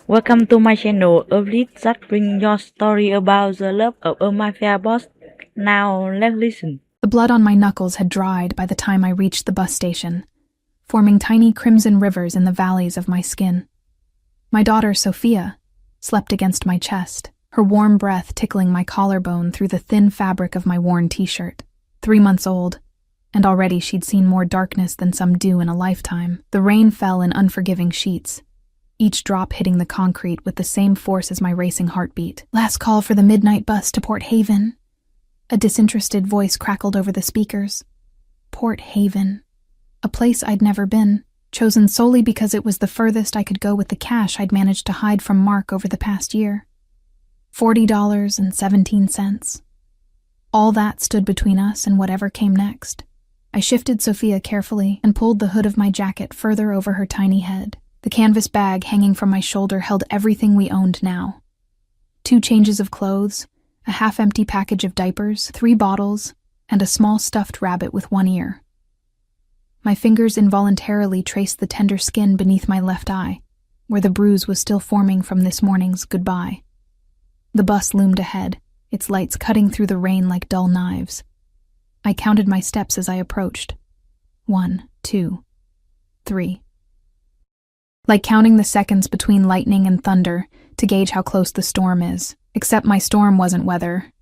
Welcome to my channel, a lead that bring your story about the love of a mafia boss. Now let's listen. The blood on my knuckles had dried by the time I reached the bus station, forming tiny crimson rivers in the valleys of my skin. My daughter, Sophia, slept against my chest, her warm breath tickling my collarbone through the thin fabric of my worn t-shirt. 3 months old, and already she'd seen more darkness than some do in a lifetime. The rain fell in unforgiving sheets, each drop hitting the concrete with the same force as my racing heartbeat. "Last call for the midnight bus to Port Haven." A disinterested voice crackled over the speakers. Port Haven. A place I'd never been, chosen solely because it was the furthest I could go with the cash I'd managed to hide from Mark over the past year. $40.17. All that stood between us and whatever came next. I shifted Sophia carefully and pulled the hood of my jacket further over her tiny head. The canvas bag hanging from my shoulder held everything we owned now. 2 changes of clothes, a half-empty package of diapers, 3 bottles, and a small stuffed rabbit with 1 ear. My fingers involuntarily traced the tender skin beneath my left eye, where the bruise was still forming from this morning's goodbye. The bus loomed ahead, its lights cutting through the rain like dull knives. I counted my steps as I approached. 1, 2, 3. Like counting the seconds between lightning and thunder to gauge how close the storm is. Except my storm wasn't weather.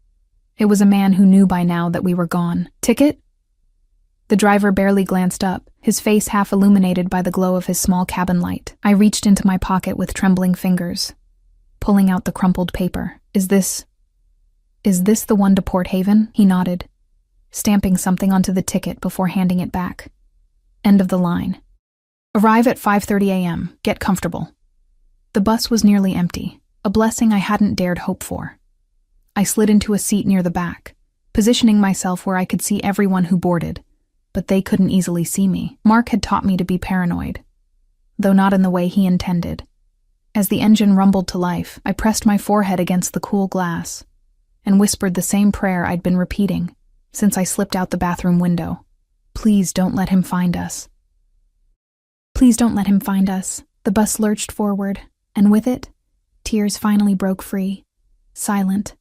It was a man who knew by now that we were gone. "Ticket?" The driver barely glanced up, his face half illuminated by the glow of his small cabin light. I reached into my pocket with trembling fingers, pulling out the crumpled paper. Is this the one to Port Haven?" He nodded, stamping something onto the ticket before handing it back. End of the line. "Arrive at 5:30 a.m. Get comfortable." The bus was nearly empty, a blessing I hadn't dared hope for. I slid into a seat near the back, positioning myself where I could see everyone who boarded, but they couldn't easily see me. Mark had taught me to be paranoid, though not in the way he intended. As the engine rumbled to life, I pressed my forehead against the cool glass and whispered the same prayer I'd been repeating since I slipped out the bathroom window. "Please don't let him find us." Please don't let him find us. The bus lurched forward, and with it, tears finally broke free, silent,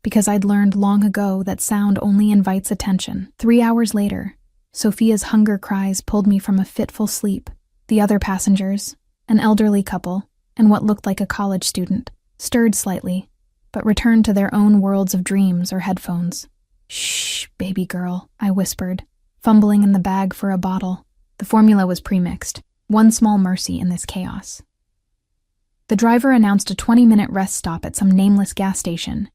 because I'd learned long ago that sound only invites attention. 3 hours later, Sophia's hunger cries pulled me from a fitful sleep. The other passengers, an elderly couple, and what looked like a college student, stirred slightly, but returned to their own worlds of dreams or headphones. "Shh, baby girl," I whispered, fumbling in the bag for a bottle. The formula was premixed. One small mercy in this chaos. The driver announced a 20-minute rest stop at some nameless gas station,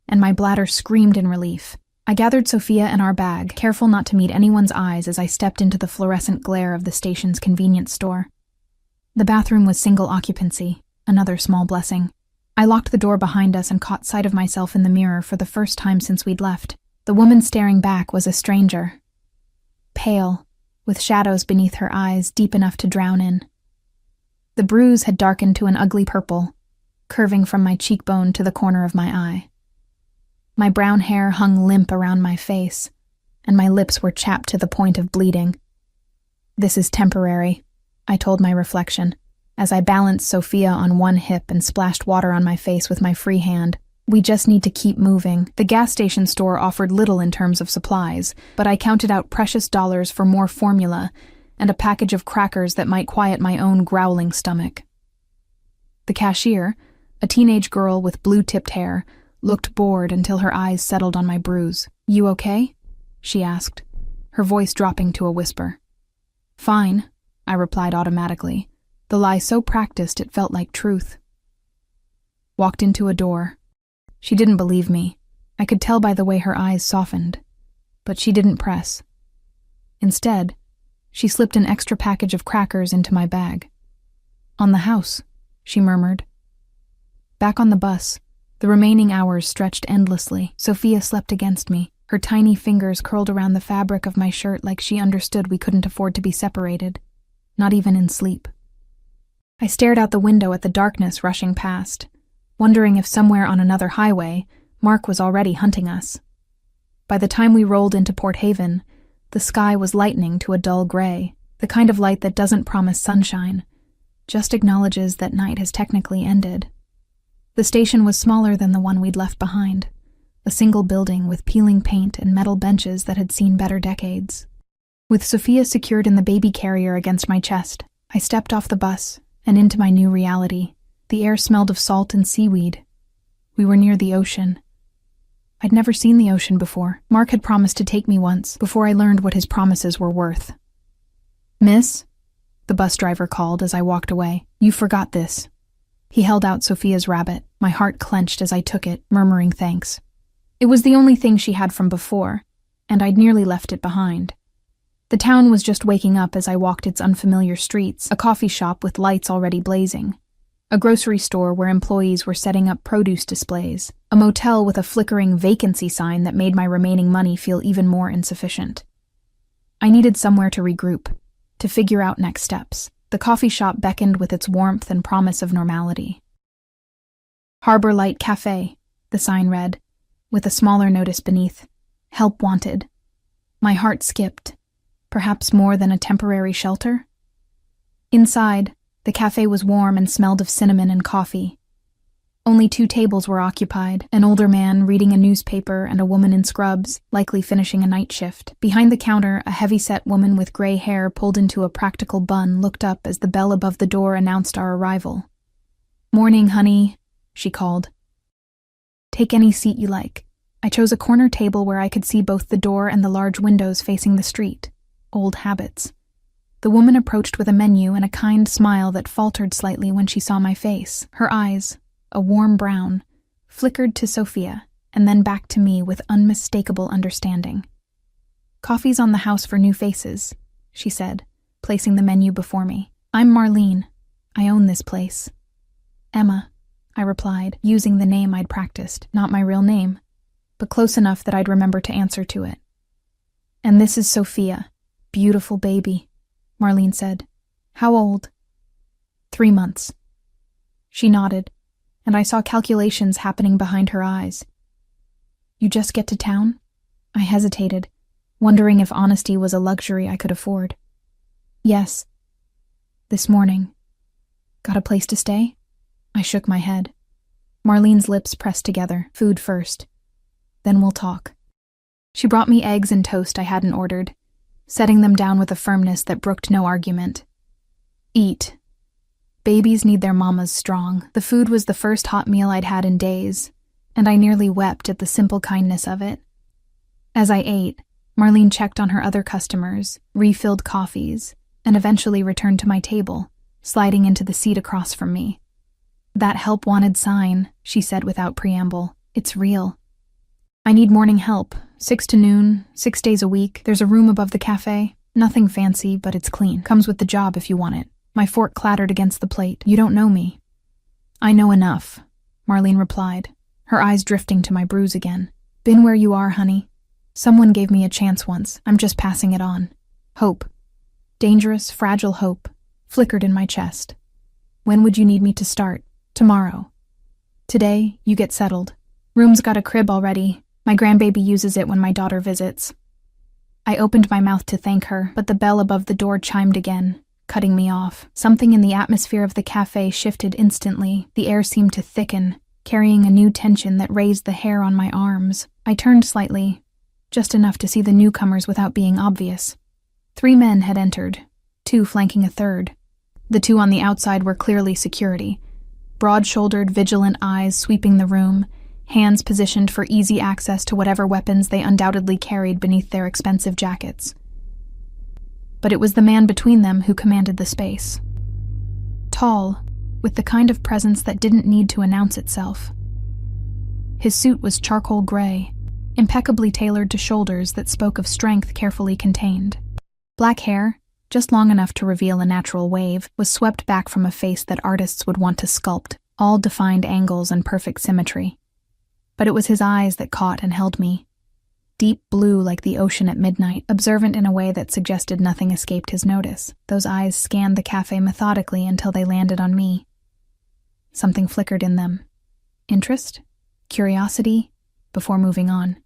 and my bladder screamed in relief. I gathered Sophia and our bag, careful not to meet anyone's eyes as I stepped into the fluorescent glare of the station's convenience store. The bathroom was single occupancy, another small blessing. I locked the door behind us and caught sight of myself in the mirror for the first time since we'd left. The woman staring back was a stranger. Pale, with shadows beneath her eyes deep enough to drown in. The bruise had darkened to an ugly purple, curving from my cheekbone to the corner of my eye. My brown hair hung limp around my face, and my lips were chapped to the point of bleeding. "This is temporary," I told my reflection, as I balanced Sophia on one hip and splashed water on my face with my free hand. "We just need to keep moving." The gas station store offered little in terms of supplies, but I counted out precious dollars for more formula and a package of crackers that might quiet my own growling stomach. The cashier, a teenage girl with blue-tipped hair, looked bored until her eyes settled on my bruise. "You okay?" she asked, her voice dropping to a whisper. "Fine," I replied automatically, the lie so practiced it felt like truth. Walked into a door. She didn't believe me. I could tell by the way her eyes softened. But she didn't press. Instead, she slipped an extra package of crackers into my bag. "On the house," she murmured. Back on the bus, the remaining hours stretched endlessly. Sophia slept against me, her tiny fingers curled around the fabric of my shirt like she understood we couldn't afford to be separated, not even in sleep. I stared out the window at the darkness rushing past, wondering if somewhere on another highway, Mark was already hunting us. By the time we rolled into Port Haven, the sky was lightening to a dull gray, the kind of light that doesn't promise sunshine, just acknowledges that night has technically ended. The station was smaller than the one we'd left behind, a single building with peeling paint and metal benches that had seen better decades. With Sophia secured in the baby carrier against my chest, I stepped off the bus and into my new reality. The air smelled of salt and seaweed. We were near the ocean. I'd never seen the ocean before. Mark had promised to take me once, before I learned what his promises were worth. "Miss?" the bus driver called as I walked away. "You forgot this." He held out Sophia's rabbit. My heart clenched as I took it, murmuring thanks. It was the only thing she had from before, and I'd nearly left it behind. The town was just waking up as I walked its unfamiliar streets, a coffee shop with lights already blazing, a grocery store where employees were setting up produce displays, a motel with a flickering vacancy sign that made my remaining money feel even more insufficient. I needed somewhere to regroup, to figure out next steps. The coffee shop beckoned with its warmth and promise of normality. Harbor Light Cafe, the sign read, with a smaller notice beneath, "Help wanted." My heart skipped. Perhaps more than a temporary shelter? Inside, the cafe was warm and smelled of cinnamon and coffee. Only 2 tables were occupied, an older man reading a newspaper and a woman in scrubs, likely finishing a night shift. Behind the counter, a heavy-set woman with gray hair pulled into a practical bun looked up as the bell above the door announced our arrival. "Morning, honey," she called. "Take any seat you like." I chose a corner table where I could see both the door and the large windows facing the street. Old habits. The woman approached with a menu and a kind smile that faltered slightly when she saw my face. Her eyes, a warm brown, flickered to Sophia and then back to me with unmistakable understanding. "Coffee's on the house for new faces," she said, placing the menu before me. "I'm Marlene. I own this place." "Emma," I replied, using the name I'd practiced, not my real name, but close enough that I'd remember to answer to it. "And this is Sophia. Beautiful baby," Marlene said. "How old?" 3 months. She nodded, and I saw calculations happening behind her eyes. "You just get to town?" I hesitated, wondering if honesty was a luxury I could afford. "Yes. This morning." "Got a place to stay?" I shook my head. Marlene's lips pressed together, food first. "Then we'll talk." She brought me eggs and toast I hadn't ordered, setting them down with a firmness that brooked no argument. "Eat. Babies need their mamas strong." The food was the first hot meal I'd had in days, and I nearly wept at the simple kindness of it. As I ate, Marlene checked on her other customers, refilled coffees, and eventually returned to my table, sliding into the seat across from me. "That help wanted sign," she said without preamble. "It's real. I need morning help, 6 to noon, 6 days a week. There's a room above the cafe. Nothing fancy, but it's clean. Comes with the job if you want it." My fork clattered against the plate. "You don't know me." "I know enough," Marlene replied, her eyes drifting to my bruise again. "Been where you are, honey. Someone gave me a chance once. I'm just passing it on." Hope, dangerous, fragile hope, flickered in my chest. "When would you need me to start?" "Tomorrow." "Today, you get settled. Room's got a crib already. My grandbaby uses it when my daughter visits." I opened my mouth to thank her, but the bell above the door chimed again, cutting me off. Something in the atmosphere of the cafe shifted instantly. The air seemed to thicken, carrying a new tension that raised the hair on my arms. I turned slightly, just enough to see the newcomers without being obvious. 3 men had entered, 2 flanking a third. The 2 on the outside were clearly security, broad-shouldered, vigilant eyes sweeping the room, hands positioned for easy access to whatever weapons they undoubtedly carried beneath their expensive jackets. But it was the man between them who commanded the space. Tall, with the kind of presence that didn't need to announce itself. His suit was charcoal gray, impeccably tailored to shoulders that spoke of strength carefully contained. Black hair, just long enough to reveal a natural wave, was swept back from a face that artists would want to sculpt, all defined angles and perfect symmetry. But it was his eyes that caught and held me. Deep blue like the ocean at midnight, observant in a way that suggested nothing escaped his notice. Those eyes scanned the cafe methodically until they landed on me. Something flickered in them. Interest? Curiosity? Before moving on.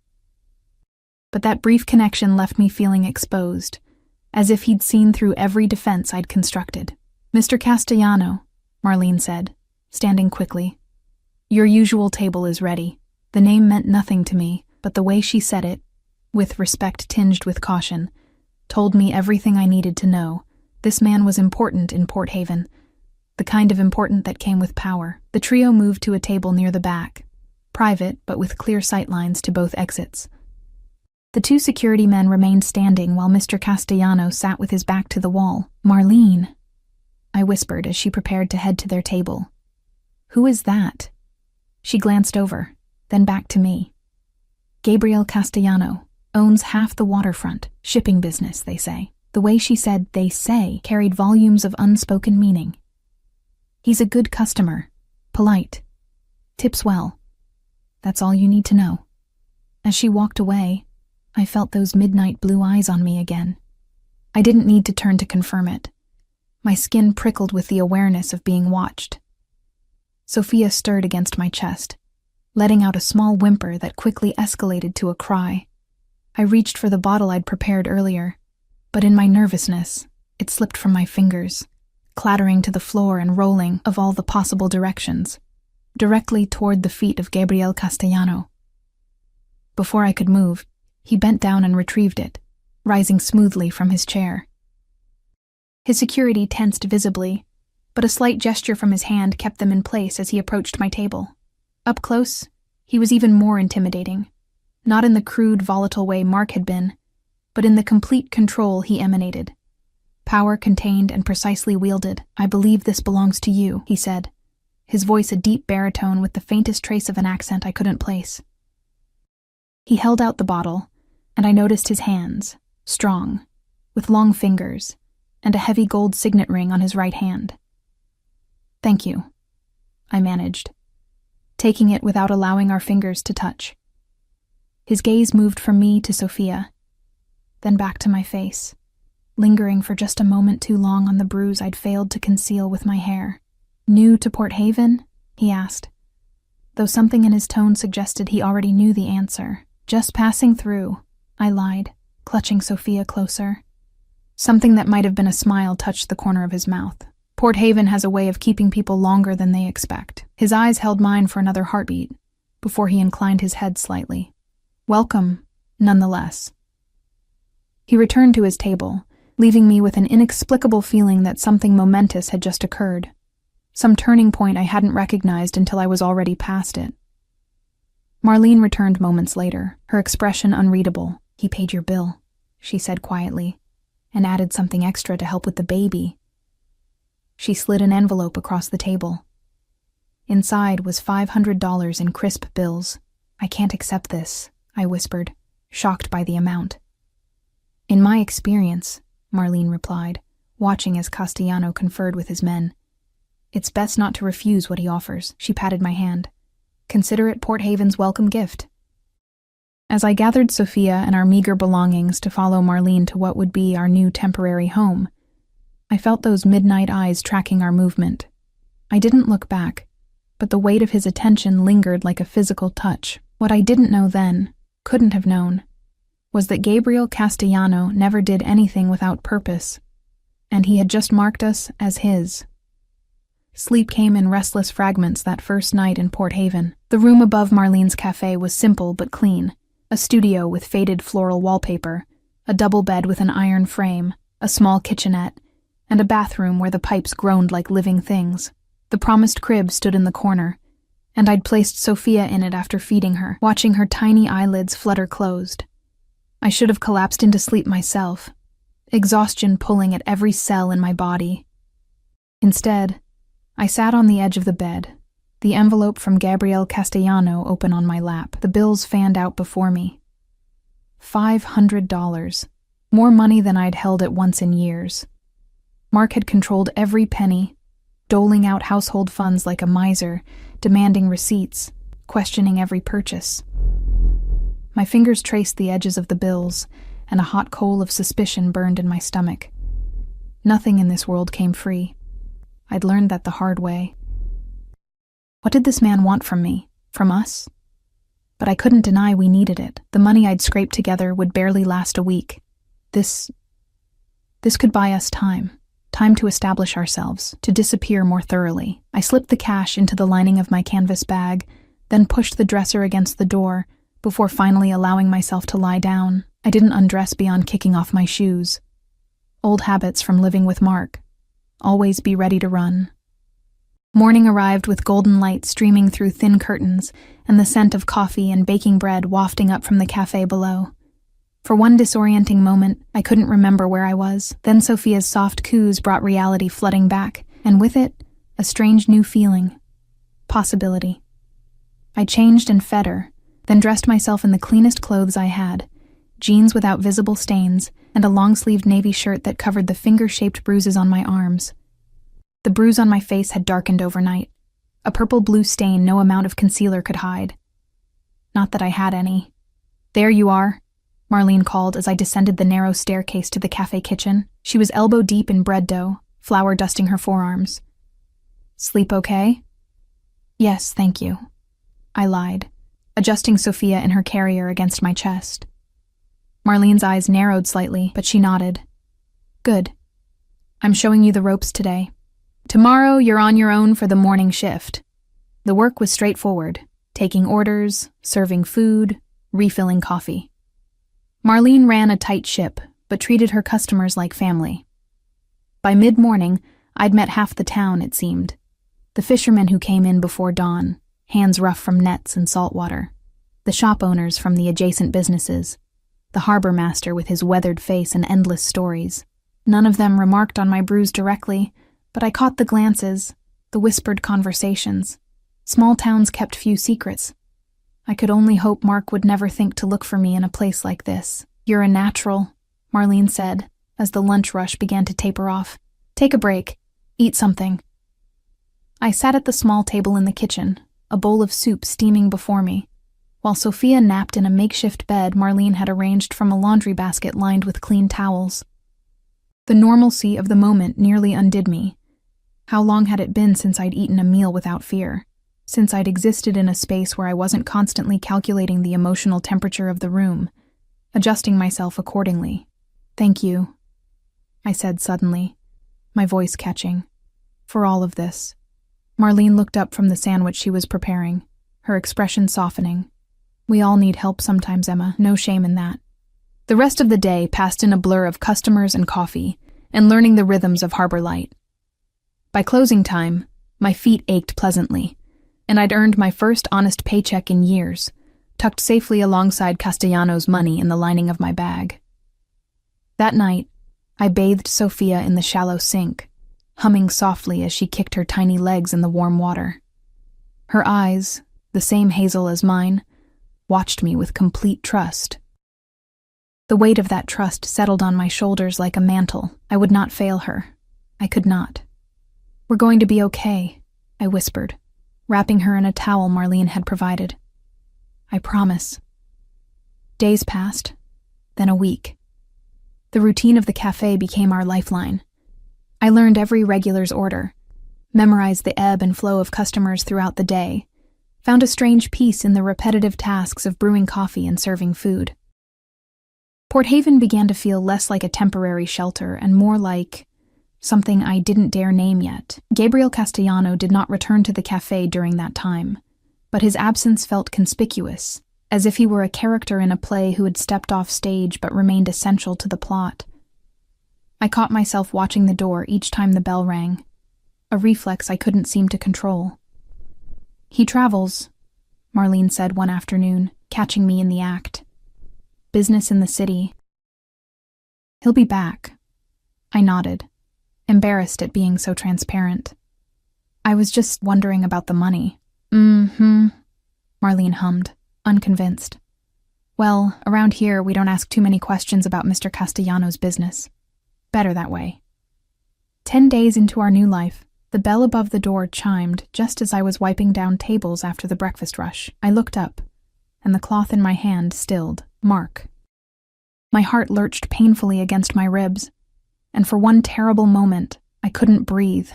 But that brief connection left me feeling exposed, as if he'd seen through every defense I'd constructed. Mr. Castellano, Marlene said, standing quickly. Your usual table is ready. The name meant nothing to me, but the way she said it, with respect tinged with caution, told me everything I needed to know. This man was important in Port Haven, the kind of important that came with power. The trio moved to a table near the back, private but with clear sightlines to both exits. The two security men remained standing while Mr. Castellano sat with his back to the wall. Marlene, I whispered as she prepared to head to their table. Who is that? She glanced over, then back to me. Gabriel Castellano owns half the waterfront, shipping business, they say. The way she said "they say" carried volumes of unspoken meaning. He's a good customer, polite, tips well. That's all you need to know. As she walked away, I felt those midnight blue eyes on me again. I didn't need to turn to confirm it. My skin prickled with the awareness of being watched. Sophia stirred against my chest, letting out a small whimper that quickly escalated to a cry. I reached for the bottle I'd prepared earlier, but in my nervousness, it slipped from my fingers, clattering to the floor and rolling of all the possible directions, directly toward the feet of Gabriel Castellano. Before I could move, he bent down and retrieved it, rising smoothly from his chair. His security tensed visibly, but a slight gesture from his hand kept them in place as he approached my table. Up close, he was even more intimidating, not in the crude, volatile way Mark had been, but in the complete control he emanated. Power contained and precisely wielded. I believe this belongs to you, he said, his voice a deep baritone with the faintest trace of an accent I couldn't place. He held out the bottle, and I noticed his hands, strong, with long fingers, and a heavy gold signet ring on his right hand. Thank you, I managed, taking it without allowing our fingers to touch. His gaze moved from me to Sophia, then back to my face, lingering for just a moment too long on the bruise I'd failed to conceal with my hair. New to Port Haven? He asked, though something in his tone suggested he already knew the answer. Just passing through, I lied, clutching Sophia closer. Something that might have been a smile touched the corner of his mouth. Port Haven has a way of keeping people longer than they expect. His eyes held mine for another heartbeat, before he inclined his head slightly. Welcome, nonetheless. He returned to his table, leaving me with an inexplicable feeling that something momentous had just occurred. Some turning point I hadn't recognized until I was already past it. Marlene returned moments later, her expression unreadable. He paid your bill, she said quietly, and added something extra to help with the baby. She slid an envelope across the table. Inside was $500 in crisp bills. I can't accept this, I whispered, shocked by the amount. In my experience, Marlene replied, watching as Castellano conferred with his men. It's best not to refuse what he offers. She patted my hand. Consider it Port Haven's welcome gift. As I gathered Sophia and our meager belongings to follow Marlene to what would be our new temporary home, I felt those midnight eyes tracking our movement. I didn't look back, but the weight of his attention lingered like a physical touch. What I didn't know then, couldn't have known, was that Gabriel Castellano never did anything without purpose, and he had just marked us as his. Sleep came in restless fragments that first night in Port Haven. The room above Marlene's cafe was simple but clean, a studio with faded floral wallpaper, a double bed with an iron frame, a small kitchenette, and a bathroom where the pipes groaned like living things. The promised crib stood in the corner, and I'd placed Sophia in it after feeding her, watching her tiny eyelids flutter closed. I should have collapsed into sleep myself, exhaustion pulling at every cell in my body. Instead, I sat on the edge of the bed, the envelope from Gabriel Castellano open on my lap, the bills fanned out before me. $500, more money than I'd held at once in years. Mark had controlled every penny, doling out household funds like a miser, demanding receipts, questioning every purchase. My fingers traced the edges of the bills, and a hot coal of suspicion burned in my stomach. Nothing in this world came free. I'd learned that the hard way. What did this man want from me? From us? But I couldn't deny we needed it. The money I'd scraped together would barely last a week. This could buy us time. Time to establish ourselves, to disappear more thoroughly. I slipped the cash into the lining of my canvas bag, then pushed the dresser against the door, before finally allowing myself to lie down. I didn't undress beyond kicking off my shoes. Old habits from living with Mark. Always be ready to run. Morning arrived with golden light streaming through thin curtains and the scent of coffee and baking bread wafting up from the cafe below. For one disorienting moment, I couldn't remember where I was. Then Sophia's soft coos brought reality flooding back, and with it, a strange new feeling. Possibility. I changed and fed her, then dressed myself in the cleanest clothes I had, jeans without visible stains, and a long-sleeved navy shirt that covered the finger-shaped bruises on my arms. The bruise on my face had darkened overnight, a purple-blue stain no amount of concealer could hide. Not that I had any. "There you are," Marlene called as I descended the narrow staircase to the cafe kitchen. She was elbow-deep in bread dough, flour dusting her forearms. "Sleep okay?" "Yes, thank you," I lied, adjusting Sophia in her carrier against my chest. Marlene's eyes narrowed slightly, but she nodded. "Good. I'm showing you the ropes today. Tomorrow, you're on your own for the morning shift." The work was straightforward, taking orders, serving food, refilling coffee. Marlene ran a tight ship, but treated her customers like family. By mid-morning, I'd met half the town, it seemed. The fishermen who came in before dawn, hands rough from nets and salt water. The shop owners from the adjacent businesses. The harbor master with his weathered face and endless stories. None of them remarked on my bruise directly, but I caught the glances, the whispered conversations. Small towns kept few secrets. I could only hope Mark would never think to look for me in a place like this. "You're a natural," Marlene said, as the lunch rush began to taper off. "Take a break. Eat something." I sat at the small table in the kitchen, a bowl of soup steaming before me. While Sophia napped in a makeshift bed Marlene had arranged from a laundry basket lined with clean towels. The normalcy of the moment nearly undid me. How long had it been since I'd eaten a meal without fear? Since I'd existed in a space where I wasn't constantly calculating the emotional temperature of the room, adjusting myself accordingly. "Thank you," I said suddenly, my voice catching. "For all of this." Marlene looked up from the sandwich she was preparing, her expression softening. "We all need help sometimes, Emma. No shame in that." The rest of the day passed in a blur of customers and coffee, and learning the rhythms of harbor life. By closing time, my feet ached pleasantly, and I'd earned my first honest paycheck in years, tucked safely alongside Castellano's money in the lining of my bag. That night, I bathed Sophia in the shallow sink, humming softly as she kicked her tiny legs in the warm water. Her eyes, the same hazel as mine, watched me with complete trust. The weight of that trust settled on my shoulders like a mantle. I would not fail her. I could not. "We're going to be okay," I whispered, wrapping her in a towel Marlene had provided. "I promise." Days passed, then a week. The routine of the cafe became our lifeline. I learned every regular's order, memorized the ebb and flow of customers throughout the day, found a strange peace in the repetitive tasks of brewing coffee and serving food. Port Haven began to feel less like a temporary shelter and more like something I didn't dare name yet. Gabriel Castellano did not return to the cafe during that time, but his absence felt conspicuous, as if he were a character in a play who had stepped off stage but remained essential to the plot. I caught myself watching the door each time the bell rang, a reflex I couldn't seem to control. "He travels," Marlene said one afternoon, catching me in the act. "Business in the city. He'll be back." I nodded, embarrassed at being so transparent. "I was just wondering about the money." "Mm-hmm," Marlene hummed, unconvinced. "Well, around here we don't ask too many questions about Mr. Castellano's business. Better that way." 10 days into our new life, the bell above the door chimed just as I was wiping down tables after the breakfast rush. I looked up, and the cloth in my hand stilled. Mark. My heart lurched painfully against my ribs, and for one terrible moment, I couldn't breathe.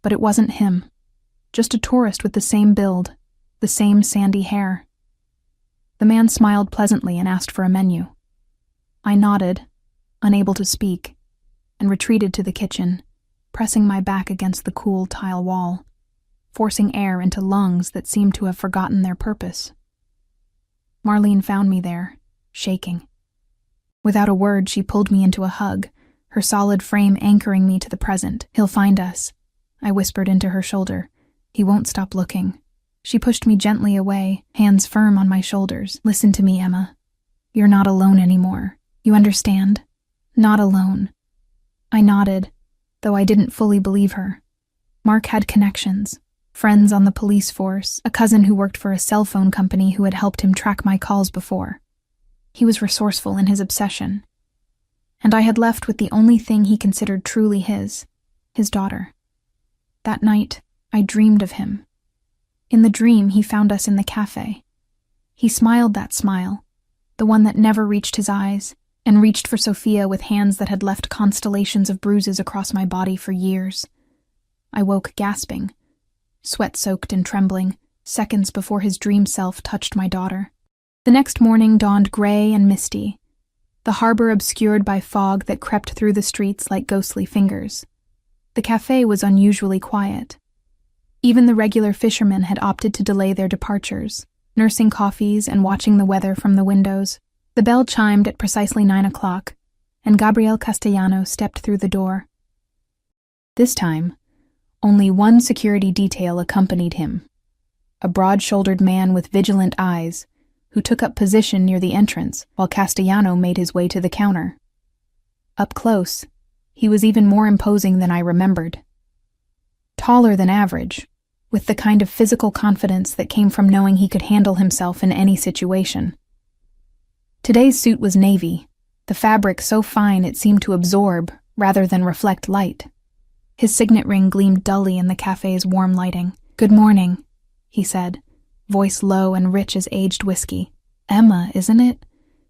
But it wasn't him. Just a tourist with the same build, the same sandy hair. The man smiled pleasantly and asked for a menu. I nodded, unable to speak, and retreated to the kitchen, pressing my back against the cool tile wall, forcing air into lungs that seemed to have forgotten their purpose. Marlene found me there, shaking. Without a word, she pulled me into a hug, her solid frame anchoring me to the present. "He'll find us," I whispered into her shoulder. "He won't stop looking." She pushed me gently away, hands firm on my shoulders. "Listen to me, Emma. You're not alone anymore. You understand? Not alone." I nodded, though I didn't fully believe her. Mark had connections, friends on the police force, a cousin who worked for a cell phone company who had helped him track my calls before. He was resourceful in his obsession. And I had left with the only thing he considered truly his daughter. That night, I dreamed of him. In the dream, he found us in the cafe. He smiled that smile, the one that never reached his eyes, and reached for Sophia with hands that had left constellations of bruises across my body for years. I woke gasping, sweat-soaked and trembling, seconds before his dream self touched my daughter. The next morning dawned gray and misty, the harbor obscured by fog that crept through the streets like ghostly fingers. The cafe was unusually quiet. Even the regular fishermen had opted to delay their departures, nursing coffees and watching the weather from the windows. The bell chimed at precisely 9 o'clock, and Gabriel Castellano stepped through the door. This time, only one security detail accompanied him, a broad-shouldered man with vigilant eyes, who took up position near the entrance while Castellano made his way to the counter. Up close, he was even more imposing than I remembered. Taller than average, with the kind of physical confidence that came from knowing he could handle himself in any situation. Today's suit was navy, the fabric so fine it seemed to absorb rather than reflect light. His signet ring gleamed dully in the cafe's warm lighting. "Good morning," he said, voice low and rich as aged whiskey. "Emma, isn't it?"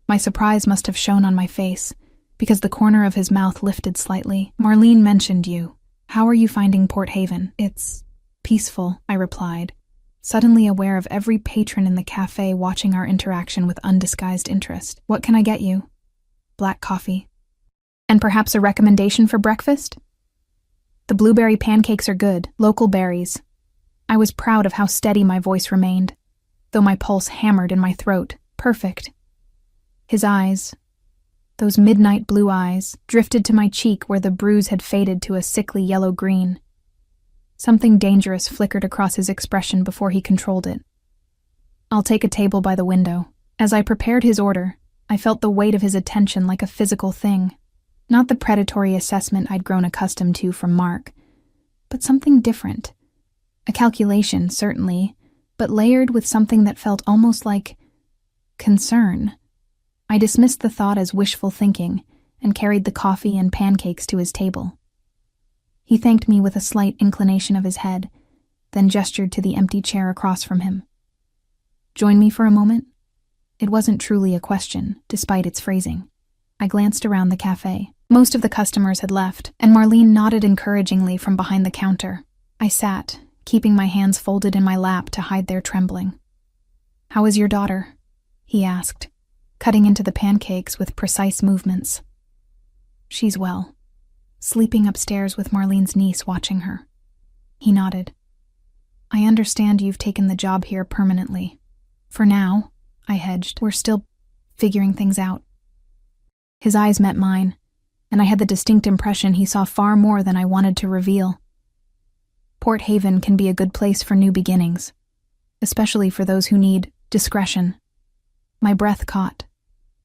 My surprise must have shown on my face, because the corner of his mouth lifted slightly. "Marlene mentioned you. How are you finding Port Haven?" "It's peaceful," I replied, suddenly aware of every patron in the cafe watching our interaction with undisguised interest. "What can I get you?" "Black coffee." "And perhaps a recommendation for breakfast?" "The blueberry pancakes are good, local berries." I was proud of how steady my voice remained, though my pulse hammered in my throat. "Perfect." His eyes, those midnight blue eyes, drifted to my cheek where the bruise had faded to a sickly yellow-green. Something dangerous flickered across his expression before he controlled it. "I'll take a table by the window." As I prepared his order, I felt the weight of his attention like a physical thing. Not the predatory assessment I'd grown accustomed to from Mark, but something different. A calculation, certainly, but layered with something that felt almost like concern. I dismissed the thought as wishful thinking and carried the coffee and pancakes to his table. He thanked me with a slight inclination of his head, then gestured to the empty chair across from him. "Join me for a moment?" It wasn't truly a question, despite its phrasing. I glanced around the cafe. Most of the customers had left, and Marlene nodded encouragingly from behind the counter. I sat, keeping my hands folded in my lap to hide their trembling. "How is your daughter?" he asked, cutting into the pancakes with precise movements. "She's well. Sleeping upstairs with Marlene's niece watching her." He nodded. "I understand you've taken the job here permanently." "For now," I hedged. "We're still figuring things out." His eyes met mine, and I had the distinct impression he saw far more than I wanted to reveal. Port Haven can be a good place for new beginnings, especially for those who need discretion. My breath caught.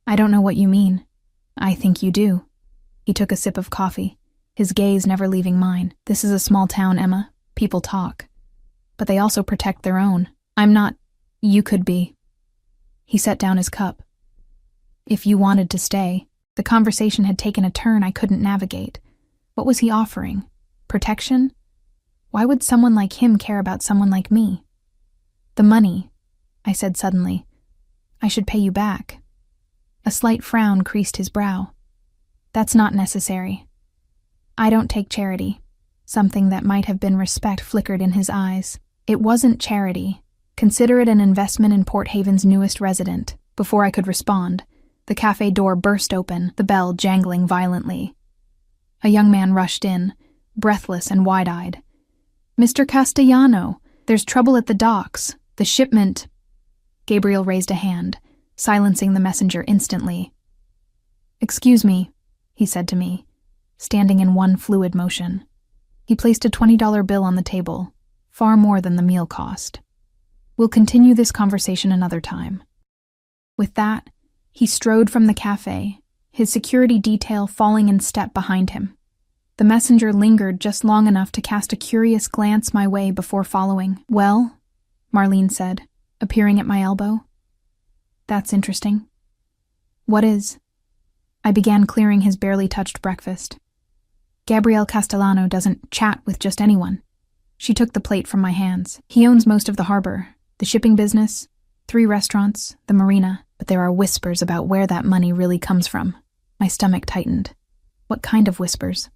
"I don't know what you mean." "I think you do." He took a sip of coffee, his gaze never leaving mine. "This is a small town, Emma. People talk. But they also protect their own. I'm not... You could be." He set down his cup. "If you wanted to stay." The conversation had taken a turn I couldn't navigate. What was he offering? Protection? Why would someone like him care about someone like me? "The money," I said suddenly. "I should pay you back." A slight frown creased his brow. "That's not necessary. I don't take charity." Something that might have been respect flickered in his eyes. "It wasn't charity. Consider it an investment in Port Haven's newest resident." Before I could respond, the cafe door burst open, the bell jangling violently. A young man rushed in, breathless and wide-eyed. "Mr. Castellano, there's trouble at the docks. The shipment—" Gabriel raised a hand, silencing the messenger instantly. "Excuse me," he said to me, standing in one fluid motion. He placed a $20 bill on the table, far more than the meal cost. "We'll continue this conversation another time." With that, he strode from the cafe, his security detail falling in step behind him. The messenger lingered just long enough to cast a curious glance my way before following. "Well," Marlene said, appearing at my elbow. "That's interesting." "What is?" I began clearing his barely touched breakfast. "Gabriel Castellano doesn't chat with just anyone." She took the plate from my hands. "He owns most of the harbor, the shipping business, 3 restaurants, the marina, but there are whispers about where that money really comes from." My stomach tightened. "What kind of whispers?"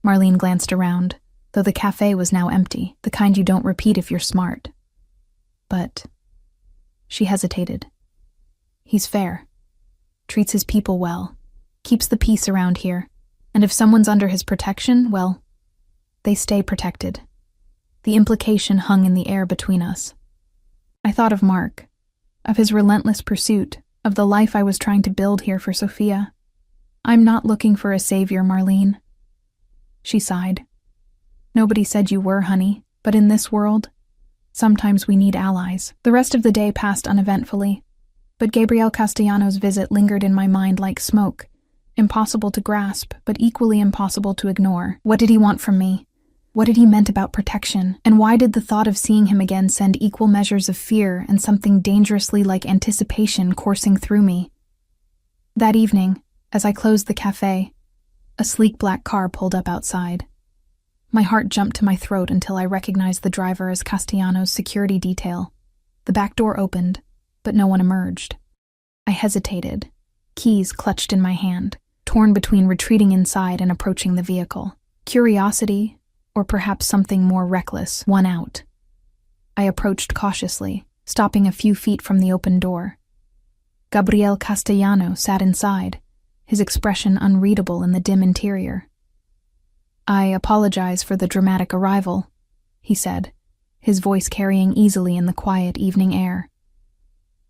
Marlene glanced around, though the cafe was now empty, the kind you don't repeat if you're smart. "But—" She hesitated. "He's fair. Treats his people well. Keeps the peace around here. And if someone's under his protection, well, they stay protected." The implication hung in the air between us. I thought of Mark, of his relentless pursuit, of the life I was trying to build here for Sophia. "I'm not looking for a savior, Marlene." She sighed. "Nobody said you were, honey, but in this world, sometimes we need allies." The rest of the day passed uneventfully, but Gabriel Castellano's visit lingered in my mind like smoke, impossible to grasp, but equally impossible to ignore. What did he want from me? What had he meant about protection? And why did the thought of seeing him again send equal measures of fear and something dangerously like anticipation coursing through me? That evening, as I closed the cafe, a sleek black car pulled up outside. My heart jumped to my throat until I recognized the driver as Castellano's security detail. The back door opened, but no one emerged. I hesitated, keys clutched in my hand, torn between retreating inside and approaching the vehicle. Curiosity, or perhaps something more reckless, won out. I approached cautiously, stopping a few feet from the open door. Gabriel Castellano sat inside, his expression unreadable in the dim interior. "I apologize for the dramatic arrival," he said, his voice carrying easily in the quiet evening air.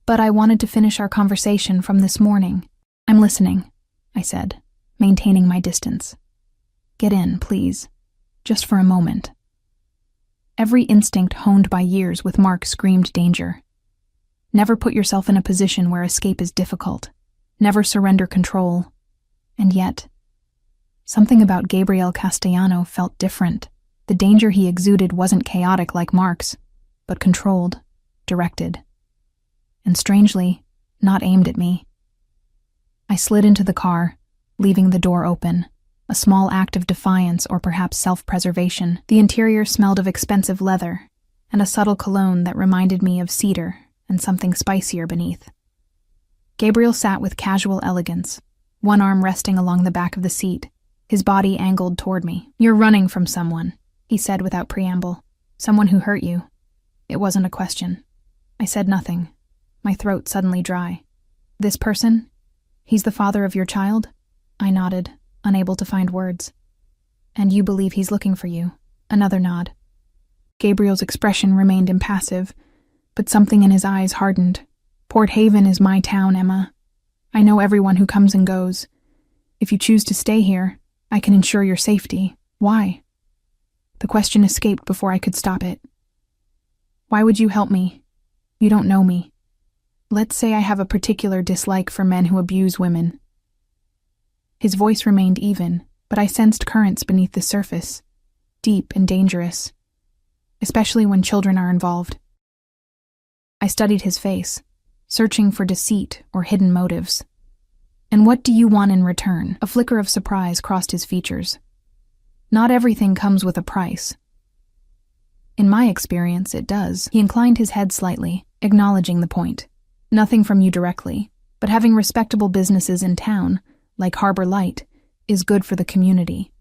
"But I wanted to finish our conversation from this morning." "I'm listening," I said, maintaining my distance. "Get in, please. Just for a moment." Every instinct honed by years with Mark screamed danger. Never put yourself in a position where escape is difficult. Never surrender control. And yet, something about Gabriel Castellano felt different. The danger he exuded wasn't chaotic like Mark's, but controlled, directed. And strangely, not aimed at me. I slid into the car, leaving the door open, a small act of defiance or perhaps self-preservation. The interior smelled of expensive leather, and a subtle cologne that reminded me of cedar and something spicier beneath. Gabriel sat with casual elegance, one arm resting along the back of the seat, his body angled toward me. "You're running from someone," he said without preamble. "Someone who hurt you." It wasn't a question. I said nothing, my throat suddenly dry. "This person? He's the father of your child?" I nodded, unable to find words. "And you believe he's looking for you?" Another nod. Gabriel's expression remained impassive, but something in his eyes hardened. "Port Haven is my town, Emma. I know everyone who comes and goes. If you choose to stay here, I can ensure your safety. Why?" The question escaped before I could stop it. "Why would you help me? You don't know me. Let's say I have a particular dislike for men who abuse women." His voice remained even, but I sensed currents beneath the surface, deep and dangerous, especially when children are involved. I studied his face, searching for deceit or hidden motives. "And what do you want in return?" A flicker of surprise crossed his features. "Not everything comes with a price." "In my experience, it does." He inclined his head slightly, acknowledging the point. "Nothing from you directly, but having respectable businesses in town, like Harbor Light, is good for the community.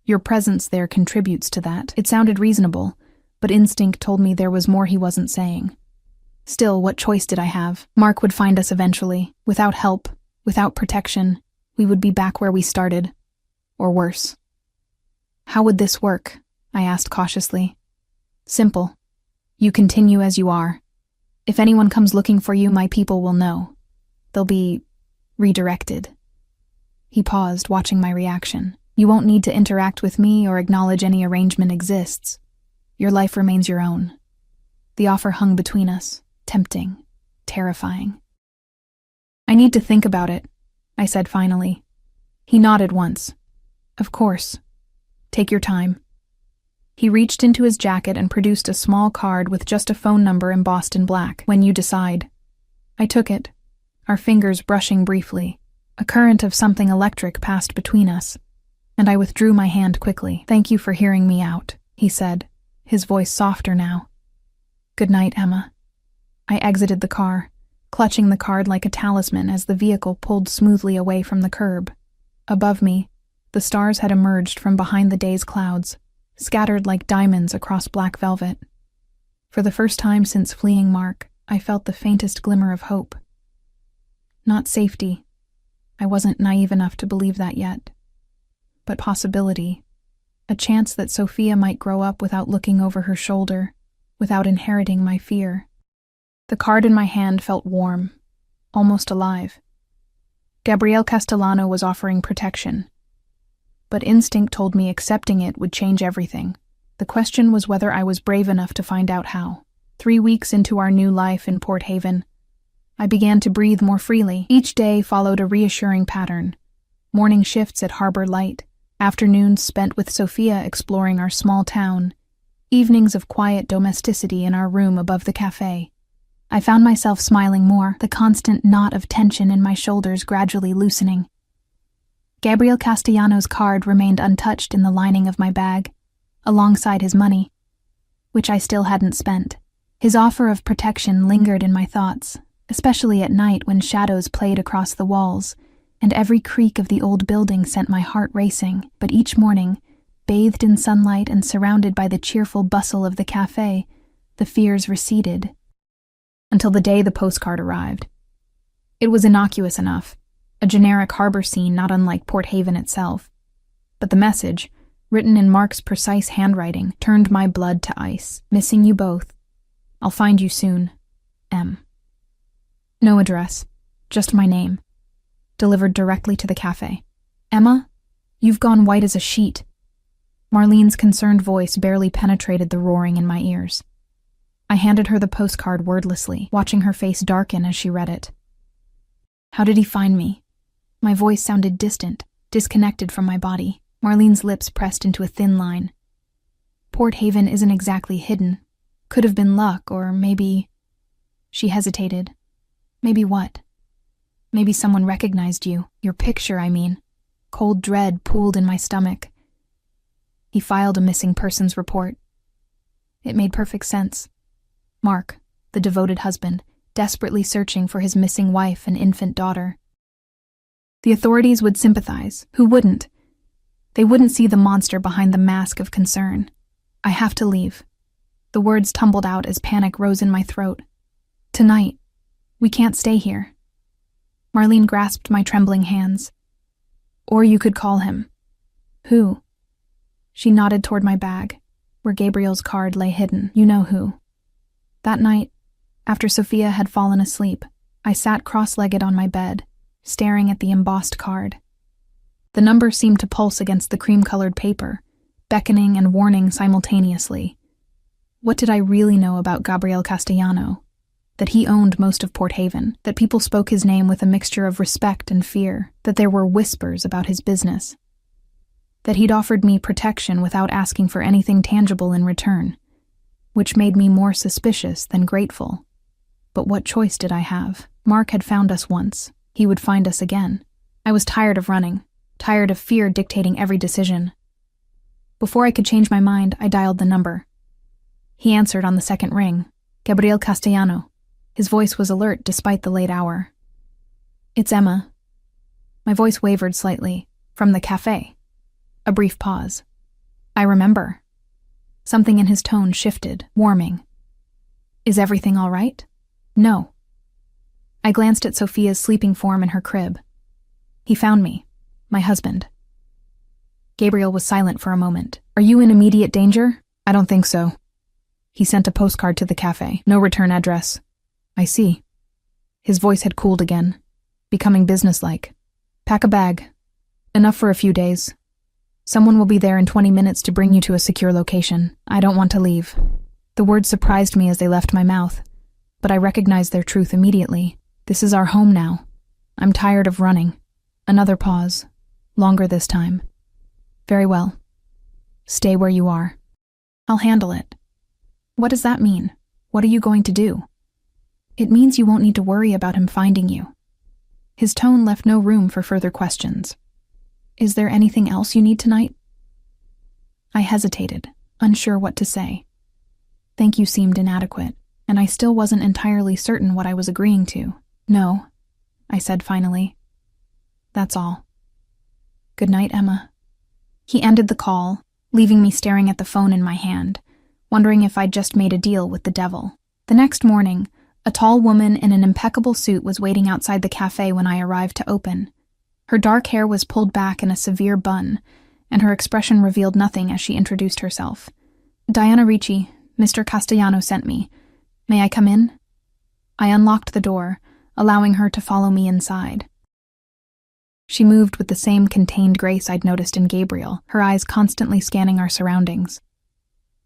Your presence there contributes to that." It sounded reasonable, but instinct told me there was more he wasn't saying. Still, what choice did I have? Mark would find us eventually. Without help, without protection, we would be back where we started. Or worse. How would this work? I asked cautiously. Simple. You continue as you are. If anyone comes looking for you, my people will know. They'll be redirected. He paused, watching my reaction. You won't need to interact with me or acknowledge any arrangement exists. Your life remains your own. The offer hung between us, tempting, terrifying. I need to think about it, I said finally. He nodded once. Of course. Take your time. He reached into his jacket and produced a small card with just a phone number embossed in black. When you decide. I took it, our fingers brushing briefly. A current of something electric passed between us, and I withdrew my hand quickly. Thank you for hearing me out, he said, his voice softer now. Good night, Emma. I exited the car, clutching the card like a talisman as the vehicle pulled smoothly away from the curb. Above me, the stars had emerged from behind the day's clouds, scattered like diamonds across black velvet. For the first time since fleeing Mark, I felt the faintest glimmer of hope. Not safety. I wasn't naive enough to believe that yet. But possibility. A chance that Sophia might grow up without looking over her shoulder, without inheriting my fear. The card in my hand felt warm, almost alive. Gabriel Castellano was offering protection. But instinct told me accepting it would change everything. The question was whether I was brave enough to find out how. 3 weeks into our new life in Port Haven, I began to breathe more freely. Each day followed a reassuring pattern. Morning shifts at Harbor Light, afternoons spent with Sophia exploring our small town, evenings of quiet domesticity in our room above the cafe. I found myself smiling more, the constant knot of tension in my shoulders gradually loosening. Gabriel Castellano's card remained untouched in the lining of my bag, alongside his money, which I still hadn't spent. His offer of protection lingered in my thoughts, especially at night when shadows played across the walls, and every creak of the old building sent my heart racing. But each morning, bathed in sunlight and surrounded by the cheerful bustle of the cafe, the fears receded. Until the day the postcard arrived. It was innocuous enough, a generic harbor scene not unlike Port Haven itself. But the message, written in Mark's precise handwriting, turned my blood to ice. Missing you both. I'll find you soon. M. No address, just my name. Delivered directly to the cafe. Emma, you've gone white as a sheet. Marlene's concerned voice barely penetrated the roaring in my ears. I handed her the postcard wordlessly, watching her face darken as she read it. How did he find me? My voice sounded distant, disconnected from my body. Marlene's lips pressed into a thin line. Port Haven isn't exactly hidden. Could have been luck, or maybe... She hesitated. Maybe what? Maybe someone recognized you. Your picture, I mean. Cold dread pooled in my stomach. He filed a missing persons report. It made perfect sense. Mark, the devoted husband, desperately searching for his missing wife and infant daughter. The authorities would sympathize. Who wouldn't? They wouldn't see the monster behind the mask of concern. I have to leave. The words tumbled out as panic rose in my throat. Tonight. We can't stay here. Marlene grasped my trembling hands. Or you could call him. Who? She nodded toward my bag, where Gabriel's card lay hidden. You know who. That night, after Sophia had fallen asleep, I sat cross-legged on my bed, staring at the embossed card. The number seemed to pulse against the cream-colored paper, beckoning and warning simultaneously. What did I really know about Gabriel Castellano? That he owned most of Port Haven, that people spoke his name with a mixture of respect and fear, that there were whispers about his business, that he'd offered me protection without asking for anything tangible in return, which made me more suspicious than grateful. But what choice did I have? Mark had found us once. He would find us again. I was tired of running, tired of fear dictating every decision. Before I could change my mind, I dialed the number. He answered on the second ring. Gabriel Castellano. His voice was alert despite the late hour. It's Emma. My voice wavered slightly. From the cafe. A brief pause. I remember. Something in his tone shifted, warming. Is everything all right? No. I glanced at Sophia's sleeping form in her crib. He found me. My husband. Gabriel was silent for a moment. Are you in immediate danger? I don't think so. He sent a postcard to the cafe. No return address. I see. His voice had cooled again, becoming businesslike. Pack a bag. Enough for a few days. Someone will be there in 20 minutes to bring you to a secure location. I don't want to leave. The words surprised me as they left my mouth, but I recognized their truth immediately. This is our home now. I'm tired of running. Another pause. Longer this time. Very well. Stay where you are. I'll handle it. What does that mean? What are you going to do? It means you won't need to worry about him finding you. His tone left no room for further questions. Is there anything else you need tonight? I hesitated, unsure what to say. Thank you seemed inadequate, and I still wasn't entirely certain what I was agreeing to. No, I said finally. That's all. Good night, Emma. He ended the call, leaving me staring at the phone in my hand, wondering if I'd just made a deal with the devil. The next morning, a tall woman in an impeccable suit was waiting outside the cafe when I arrived to open. Her dark hair was pulled back in a severe bun, and her expression revealed nothing as she introduced herself. Diana Ricci, Mr. Castellano sent me. May I come in? I unlocked the door, allowing her to follow me inside. She moved with the same contained grace I'd noticed in Gabriel, her eyes constantly scanning our surroundings.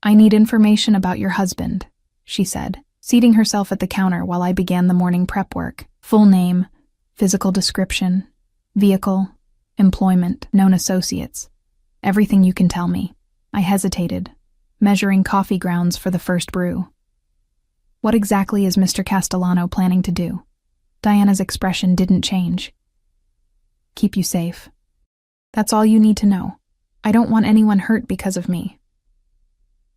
I need information about your husband, she said, seating herself at the counter while I began the morning prep work. Full name, physical description, vehicle, employment, known associates. Everything you can tell me. I hesitated, measuring coffee grounds for the first brew. What exactly is Mr. Castellano planning to do? Diana's expression didn't change. Keep you safe. That's all you need to know. I don't want anyone hurt because of me.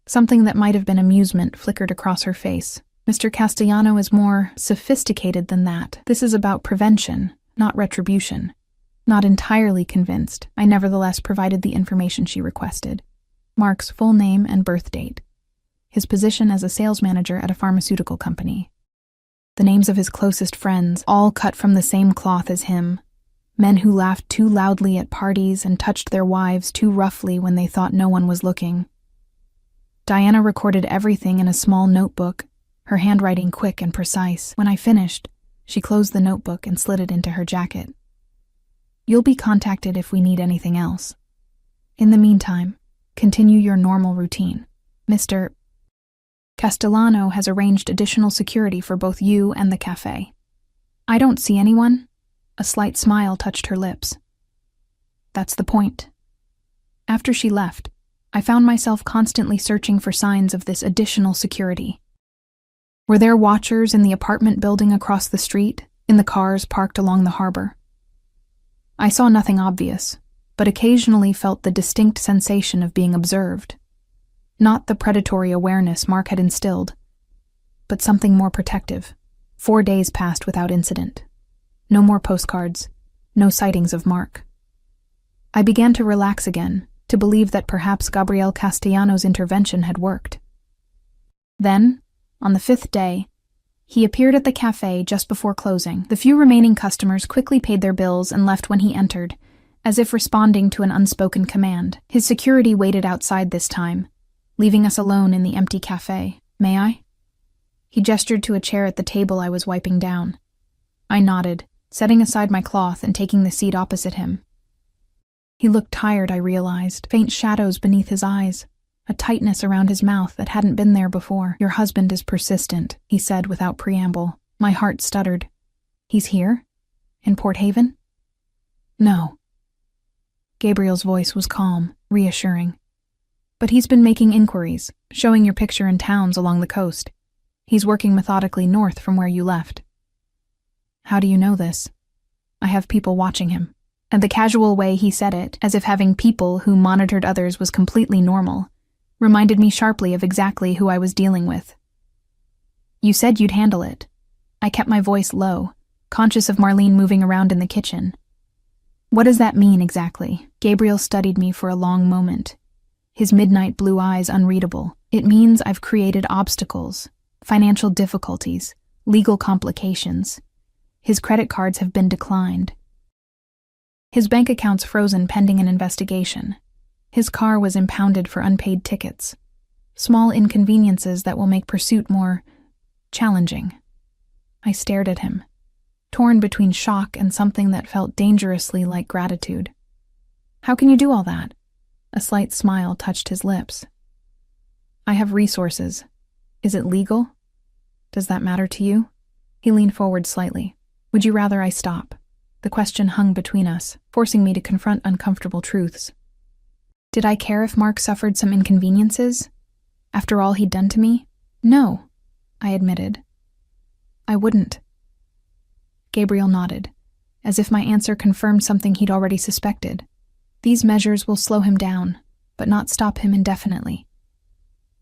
Something that might have been amusement flickered across her face. Mr. Castellano is more sophisticated than that. This is about prevention, not retribution. Not entirely convinced, I nevertheless provided the information she requested. Mark's full name and birth date. His position as a sales manager at a pharmaceutical company. The names of his closest friends, all cut from the same cloth as him. Men who laughed too loudly at parties and touched their wives too roughly when they thought no one was looking. Diana recorded everything in a small notebook, her handwriting quick and precise. When I finished, she closed the notebook and slid it into her jacket. You'll be contacted if we need anything else. In the meantime, continue your normal routine. Mr. Castellano has arranged additional security for both you and the cafe. I don't see anyone. A slight smile touched her lips. That's the point. After she left, I found myself constantly searching for signs of this additional security. Were there watchers in the apartment building across the street, in the cars parked along the harbor? I saw nothing obvious, but occasionally felt the distinct sensation of being observed. Not the predatory awareness Mark had instilled, but something more protective. 4 days passed without incident. No more postcards, no sightings of Mark. I began to relax again, to believe that perhaps Gabriel Castellano's intervention had worked. Then, on the 5th day, he appeared at the cafe just before closing. The few remaining customers quickly paid their bills and left when he entered, as if responding to an unspoken command. His security waited outside this time, leaving us alone in the empty cafe. May I? He gestured to a chair at the table I was wiping down. I nodded, setting aside my cloth and taking the seat opposite him. He looked tired, I realized, faint shadows beneath his eyes, a tightness around his mouth that hadn't been there before. Your husband is persistent, he said without preamble. My heart stuttered. He's here? In Port Haven? No. Gabriel's voice was calm, reassuring. But he's been making inquiries, showing your picture in towns along the coast. He's working methodically north from where you left. How do you know this? I have people watching him. And the casual way he said it, as if having people who monitored others was completely normal, reminded me sharply of exactly who I was dealing with. You said you'd handle it. I kept my voice low, conscious of Marlene moving around in the kitchen. What does that mean exactly? Gabriel studied me for a long moment, his midnight blue eyes unreadable. It means I've created obstacles, financial difficulties, legal complications. His credit cards have been declined. His bank account's frozen pending an investigation. His car was impounded for unpaid tickets. Small inconveniences that will make pursuit more challenging. I stared at him, torn between shock and something that felt dangerously like gratitude. How can you do all that? A slight smile touched his lips. I have resources. Is it legal? Does that matter to you? He leaned forward slightly. Would you rather I stop? The question hung between us, forcing me to confront uncomfortable truths. Did I care if Mark suffered some inconveniences? After all he'd done to me? No, I admitted. I wouldn't. Gabriel nodded, as if my answer confirmed something he'd already suspected. These measures will slow him down, but not stop him indefinitely.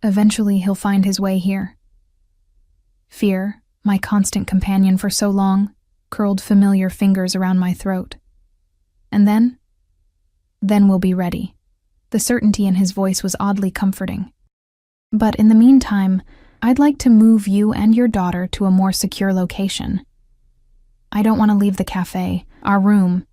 Eventually he'll find his way here. Fear, my constant companion for so long, curled familiar fingers around my throat. And then? Then we'll be ready. The certainty in his voice was oddly comforting. But in the meantime, I'd like to move you and your daughter to a more secure location. I don't want to leave the cafe. Our room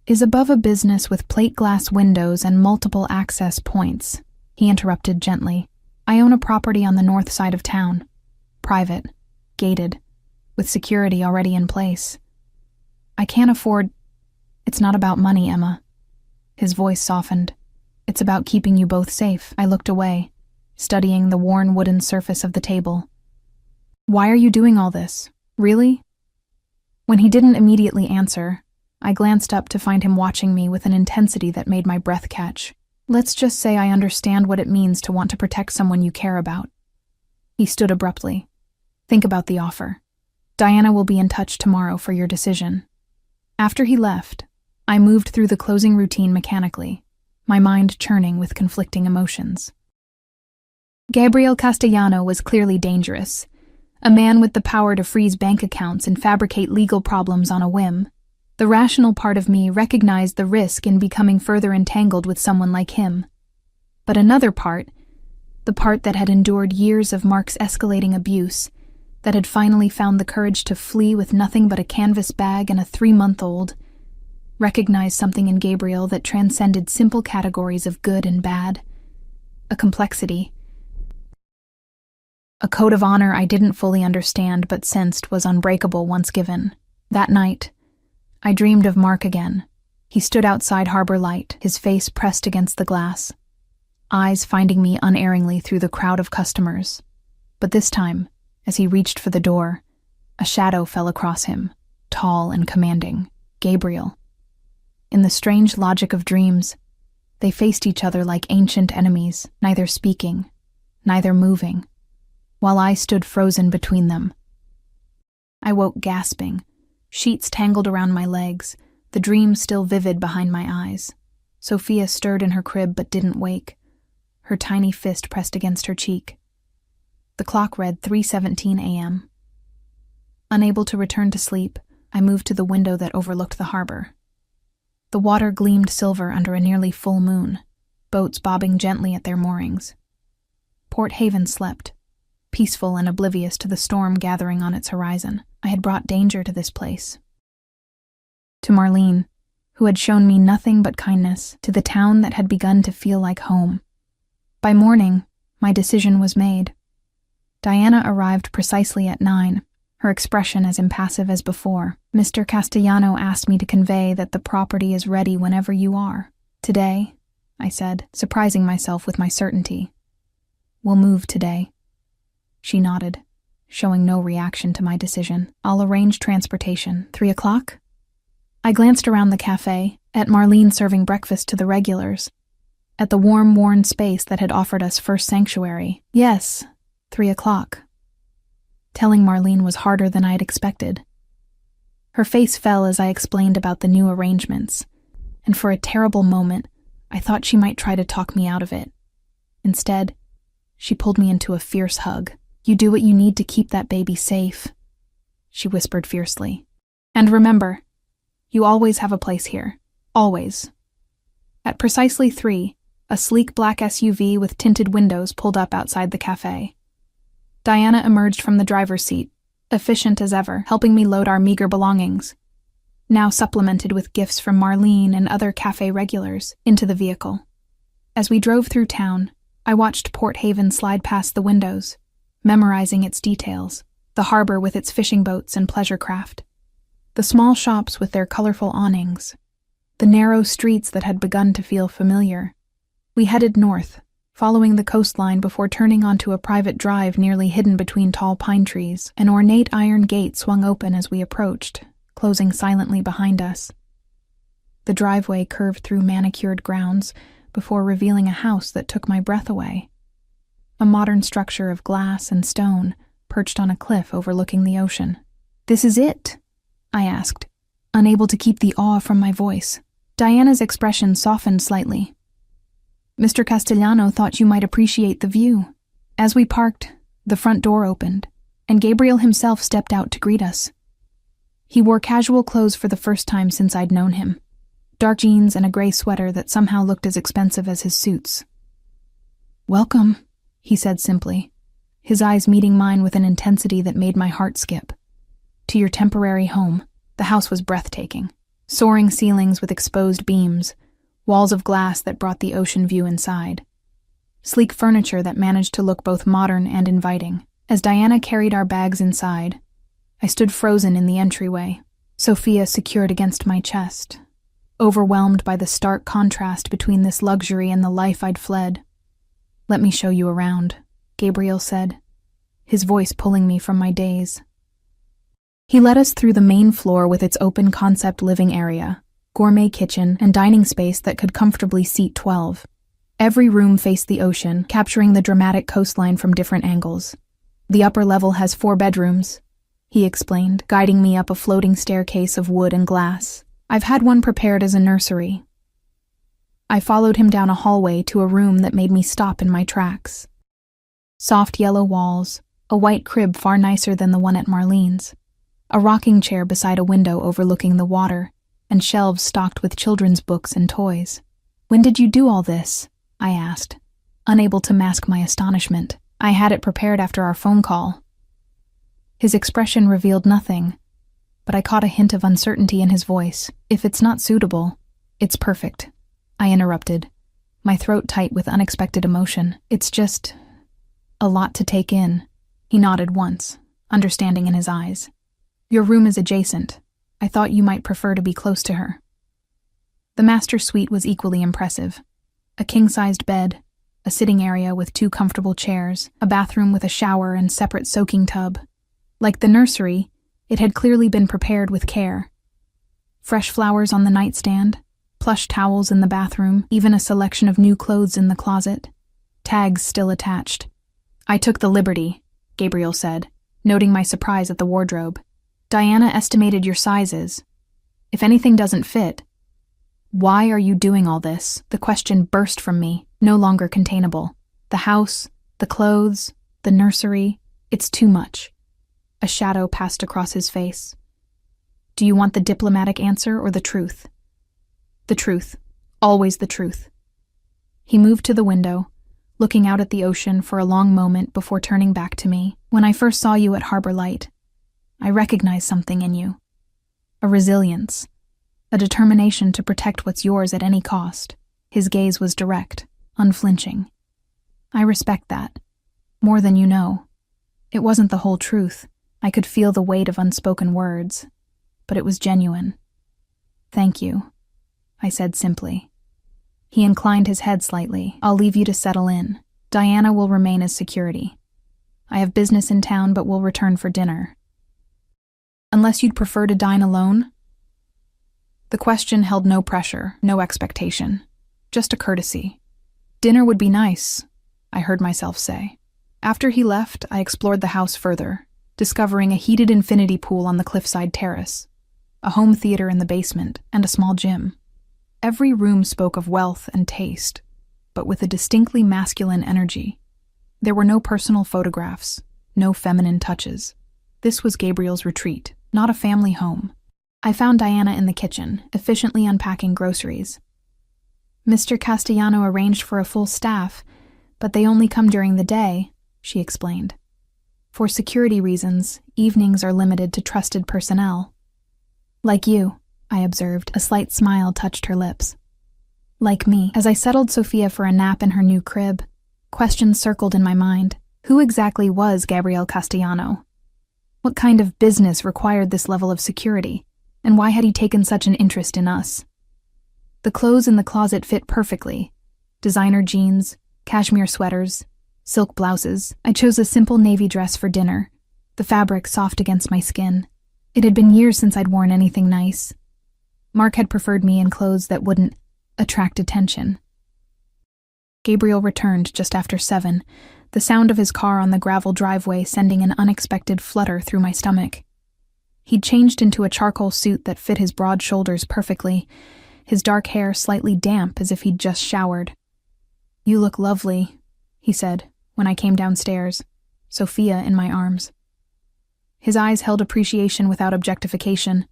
is above a business with plate glass windows and multiple access points. He interrupted gently. I own a property on the north side of town. Private, gated, with security already in place. I can't afford... It's not about money, Emma. His voice softened. It's about keeping you both safe. I looked away, studying the worn wooden surface of the table. Why are you doing all this? Really? When he didn't immediately answer, I glanced up to find him watching me with an intensity that made my breath catch. Let's just say I understand what it means to want to protect someone you care about. He stood abruptly. Think about the offer. Diana will be in touch tomorrow for your decision. After he left, I moved through the closing routine mechanically, my mind churning with conflicting emotions. Gabriel Castellano was clearly dangerous, a man with the power to freeze bank accounts and fabricate legal problems on a whim. The rational part of me recognized the risk in becoming further entangled with someone like him. But another part, the part that had endured years of Mark's escalating abuse, that had finally found the courage to flee with nothing but a canvas bag and a 3-month-old, recognized something in Gabriel that transcended simple categories of good and bad, a complexity. A code of honor I didn't fully understand but sensed was unbreakable once given. That night, I dreamed of Mark again. He stood outside Harbor Light, his face pressed against the glass, eyes finding me unerringly through the crowd of customers. But this time, as he reached for the door, a shadow fell across him, tall and commanding, Gabriel. In the strange logic of dreams, they faced each other like ancient enemies, neither speaking, neither moving, while I stood frozen between them. I woke gasping, sheets tangled around my legs, the dream still vivid behind my eyes. Sophia stirred in her crib but didn't wake, her tiny fist pressed against her cheek. The clock read 3:17 a.m. Unable to return to sleep, I moved to the window that overlooked the harbor. The water gleamed silver under a nearly full moon, boats bobbing gently at their moorings. Port Haven slept, peaceful and oblivious to the storm gathering on its horizon. I had brought danger to this place. To Marlene, who had shown me nothing but kindness, to the town that had begun to feel like home. By morning, my decision was made. Diana arrived precisely at 9, her expression as impassive as before. Mr. Castellano asked me to convey that the property is ready whenever you are. Today, I said, surprising myself with my certainty. We'll move today. She nodded, showing no reaction to my decision. I'll arrange transportation. 3 o'clock? I glanced around the cafe, at Marlene serving breakfast to the regulars, at the warm, worn space that had offered us first sanctuary. Yes, 3 o'clock. Telling Marlene was harder than I had expected. Her face fell as I explained about the new arrangements, and for a terrible moment, I thought she might try to talk me out of it. Instead, she pulled me into a fierce hug. You do what you need to keep that baby safe, she whispered fiercely. And remember, you always have a place here. Always. At precisely 3, a sleek black SUV with tinted windows pulled up outside the cafe. Diana emerged from the driver's seat, efficient as ever, helping me load our meager belongings, now supplemented with gifts from Marlene and other cafe regulars, into the vehicle. As we drove through town, I watched Port Haven slide past the windows, memorizing its details, the harbor with its fishing boats and pleasure craft, the small shops with their colorful awnings, the narrow streets that had begun to feel familiar. We headed north, following the coastline before turning onto a private drive nearly hidden between tall pine trees. An ornate iron gate swung open as we approached, closing silently behind us. The driveway curved through manicured grounds before revealing a house that took my breath away. A modern structure of glass and stone perched on a cliff overlooking the ocean. "This is it?" I asked, unable to keep the awe from my voice. Diana's expression softened slightly. "Mr. Castellano thought you might appreciate the view." As we parked, the front door opened, and Gabriel himself stepped out to greet us. He wore casual clothes for the first time since I'd known him. Dark jeans and a gray sweater that somehow looked as expensive as his suits. "Welcome," he said simply, his eyes meeting mine with an intensity that made my heart skip. "To your temporary home." The house was breathtaking. Soaring ceilings with exposed beams, walls of glass that brought the ocean view inside. Sleek furniture that managed to look both modern and inviting. As Diana carried our bags inside, I stood frozen in the entryway, Sophia secured against my chest, overwhelmed by the stark contrast between this luxury and the life I'd fled. "Let me show you around," Gabriel said, his voice pulling me from my daze. He led us through the main floor with its open-concept living area, gourmet kitchen, and dining space that could comfortably seat 12. Every room faced the ocean, capturing the dramatic coastline from different angles. "The upper level has 4 bedrooms," he explained, guiding me up a floating staircase of wood and glass. "I've had one prepared as a nursery." I followed him down a hallway to a room that made me stop in my tracks. Soft yellow walls, a white crib far nicer than the one at Marlene's, a rocking chair beside a window overlooking the water, and shelves stocked with children's books and toys. "When did you do all this?" I asked, unable to mask my astonishment. "I had it prepared after our phone call." His expression revealed nothing, but I caught a hint of uncertainty in his voice. "If it's not suitable, it's perfect," I interrupted, my throat tight with unexpected emotion. "It's just a lot to take in." He nodded once, understanding in his eyes. "Your room is adjacent. I thought you might prefer to be close to her." The master suite was equally impressive. A king-sized bed, a sitting area with 2 comfortable chairs, a bathroom with a shower and separate soaking tub. Like the nursery, it had clearly been prepared with care. Fresh flowers on the nightstand, plush towels in the bathroom, even a selection of new clothes in the closet. Tags still attached. "I took the liberty," Gabriel said, noting my surprise at the wardrobe. "Diana estimated your sizes. If anything doesn't fit..." "Why are you doing all this?" The question burst from me, no longer containable. "The house, the clothes, the nursery, it's too much." A shadow passed across his face. "Do you want the diplomatic answer or the truth?" "The truth. Always the truth." He moved to the window, looking out at the ocean for a long moment before turning back to me. "When I first saw you at Harbor Light, I recognized something in you. A resilience. A determination to protect what's yours at any cost." His gaze was direct, unflinching. "I respect that. More than you know." It wasn't the whole truth. I could feel the weight of unspoken words, but it was genuine. "Thank you," I said simply. He inclined his head slightly. "I'll leave you to settle in. Diana will remain as security. I have business in town, but will return for dinner." "Unless you'd prefer to dine alone?" The question held no pressure, no expectation, just a courtesy. "Dinner would be nice," I heard myself say. After he left, I explored the house further, discovering a heated infinity pool on the cliffside terrace, a home theater in the basement, and a small gym. Every room spoke of wealth and taste, but with a distinctly masculine energy. There were no personal photographs, no feminine touches. This was Gabriel's retreat, not a family home. I found Diana in the kitchen, efficiently unpacking groceries. "Mr. Castellano arranged for a full staff, but they only come during the day," she explained. "For security reasons, evenings are limited to trusted personnel." "Like you," I observed. A slight smile touched her lips. Like me, as I settled Sophia for a nap in her new crib, questions circled in my mind. Who exactly was Gabriel Castellano? What kind of business required this level of security? And why had he taken such an interest in us? The clothes in the closet fit perfectly. Designer jeans, cashmere sweaters, silk blouses. I chose a simple navy dress for dinner, the fabric soft against my skin. It had been years since I'd worn anything nice. Mark had preferred me in clothes that wouldn't attract attention. Gabriel returned just after 7, the sound of his car on the gravel driveway sending an unexpected flutter through my stomach. He'd changed into a charcoal suit that fit his broad shoulders perfectly, his dark hair slightly damp as if he'd just showered. "You look lovely," he said when I came downstairs, Sophia in my arms. His eyes held appreciation without objectification,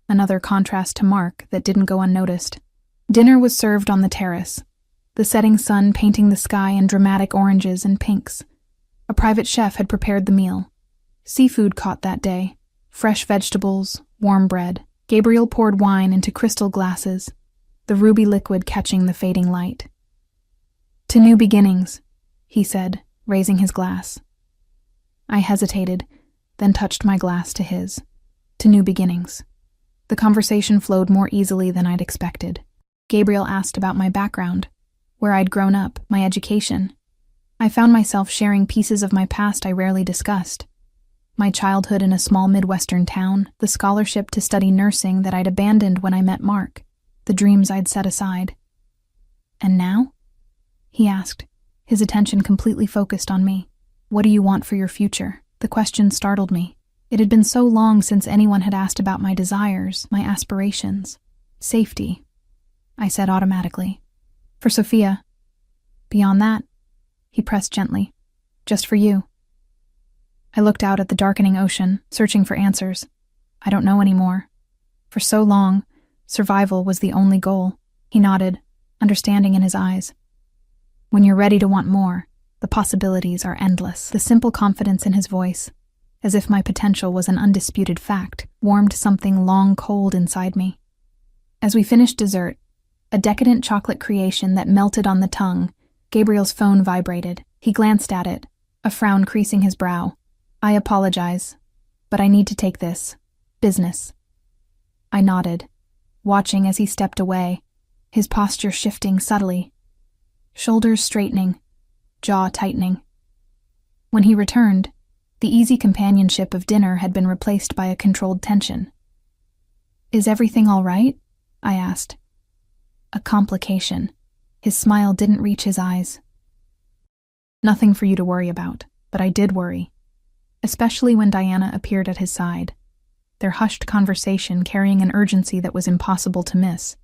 another contrast to Mark that didn't go unnoticed. Dinner was served on the terrace, the setting sun painting the sky in dramatic oranges and pinks. A private chef had prepared the meal. Seafood caught that day, fresh vegetables, warm bread. Gabriel poured wine into crystal glasses, the ruby liquid catching the fading light. "To new beginnings," he said, raising his glass. I hesitated, then touched my glass to his. To new beginnings. The conversation flowed more easily than I'd expected. Gabriel asked about my background, where I'd grown up, my education. I found myself sharing pieces of my past I rarely discussed. My childhood in a small Midwestern town, the scholarship to study nursing that I'd abandoned when I met Mark, the dreams I'd set aside. "And now?" he asked, his attention completely focused on me. "What do you want for your future?" The question startled me. It had been so long since anyone had asked about my desires, my aspirations. "Safety," I said automatically. "For Sophia. Beyond that," he pressed gently, "just for you." I looked out at the darkening ocean, searching for answers. I don't know anymore. For so long, survival was the only goal. He nodded, understanding in his eyes. "When you're ready to want more, the possibilities are endless." The simple confidence in his voice, as if my potential was an undisputed fact, warmed something long cold inside me. As we finished dessert, a decadent chocolate creation that melted on the tongue, Gabriel's phone vibrated. He glanced at it, a frown creasing his brow. "I apologize, but I need to take this. Business." I nodded, watching as he stepped away, his posture shifting subtly, shoulders straightening, jaw tightening. When he returned, the easy companionship of dinner had been replaced by a controlled tension. "Is everything all right?" I asked. A complication. His smile didn't reach his eyes. "Nothing for you to worry about, but I did worry, especially when Diana appeared at his side, their hushed conversation carrying an urgency that was impossible to miss.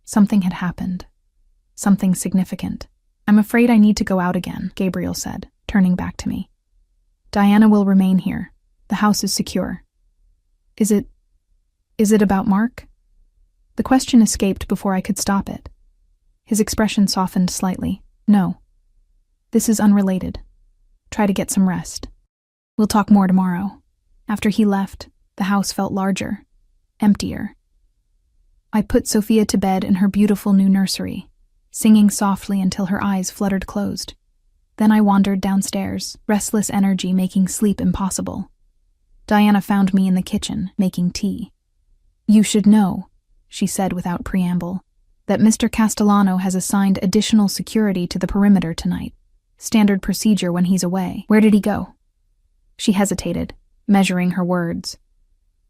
Something had happened. Something significant. "I'm afraid I need to go out again," Gabriel said, turning back to me. "Diana will remain here. The house is secure." Is it about Mark?" The question escaped before I could stop it. His expression softened slightly. "No. This is unrelated. Try to get some rest. We'll talk more tomorrow." After he left, the house felt larger, emptier. I put Sophia to bed in her beautiful new nursery, singing softly until her eyes fluttered closed. Then I wandered downstairs, restless energy making sleep impossible. Diana found me in the kitchen, making tea. "You should know," she said without preamble, "that Mr. Castellano has assigned additional security to the perimeter tonight. Standard procedure when he's away." "Where did he go?" She hesitated, measuring her words.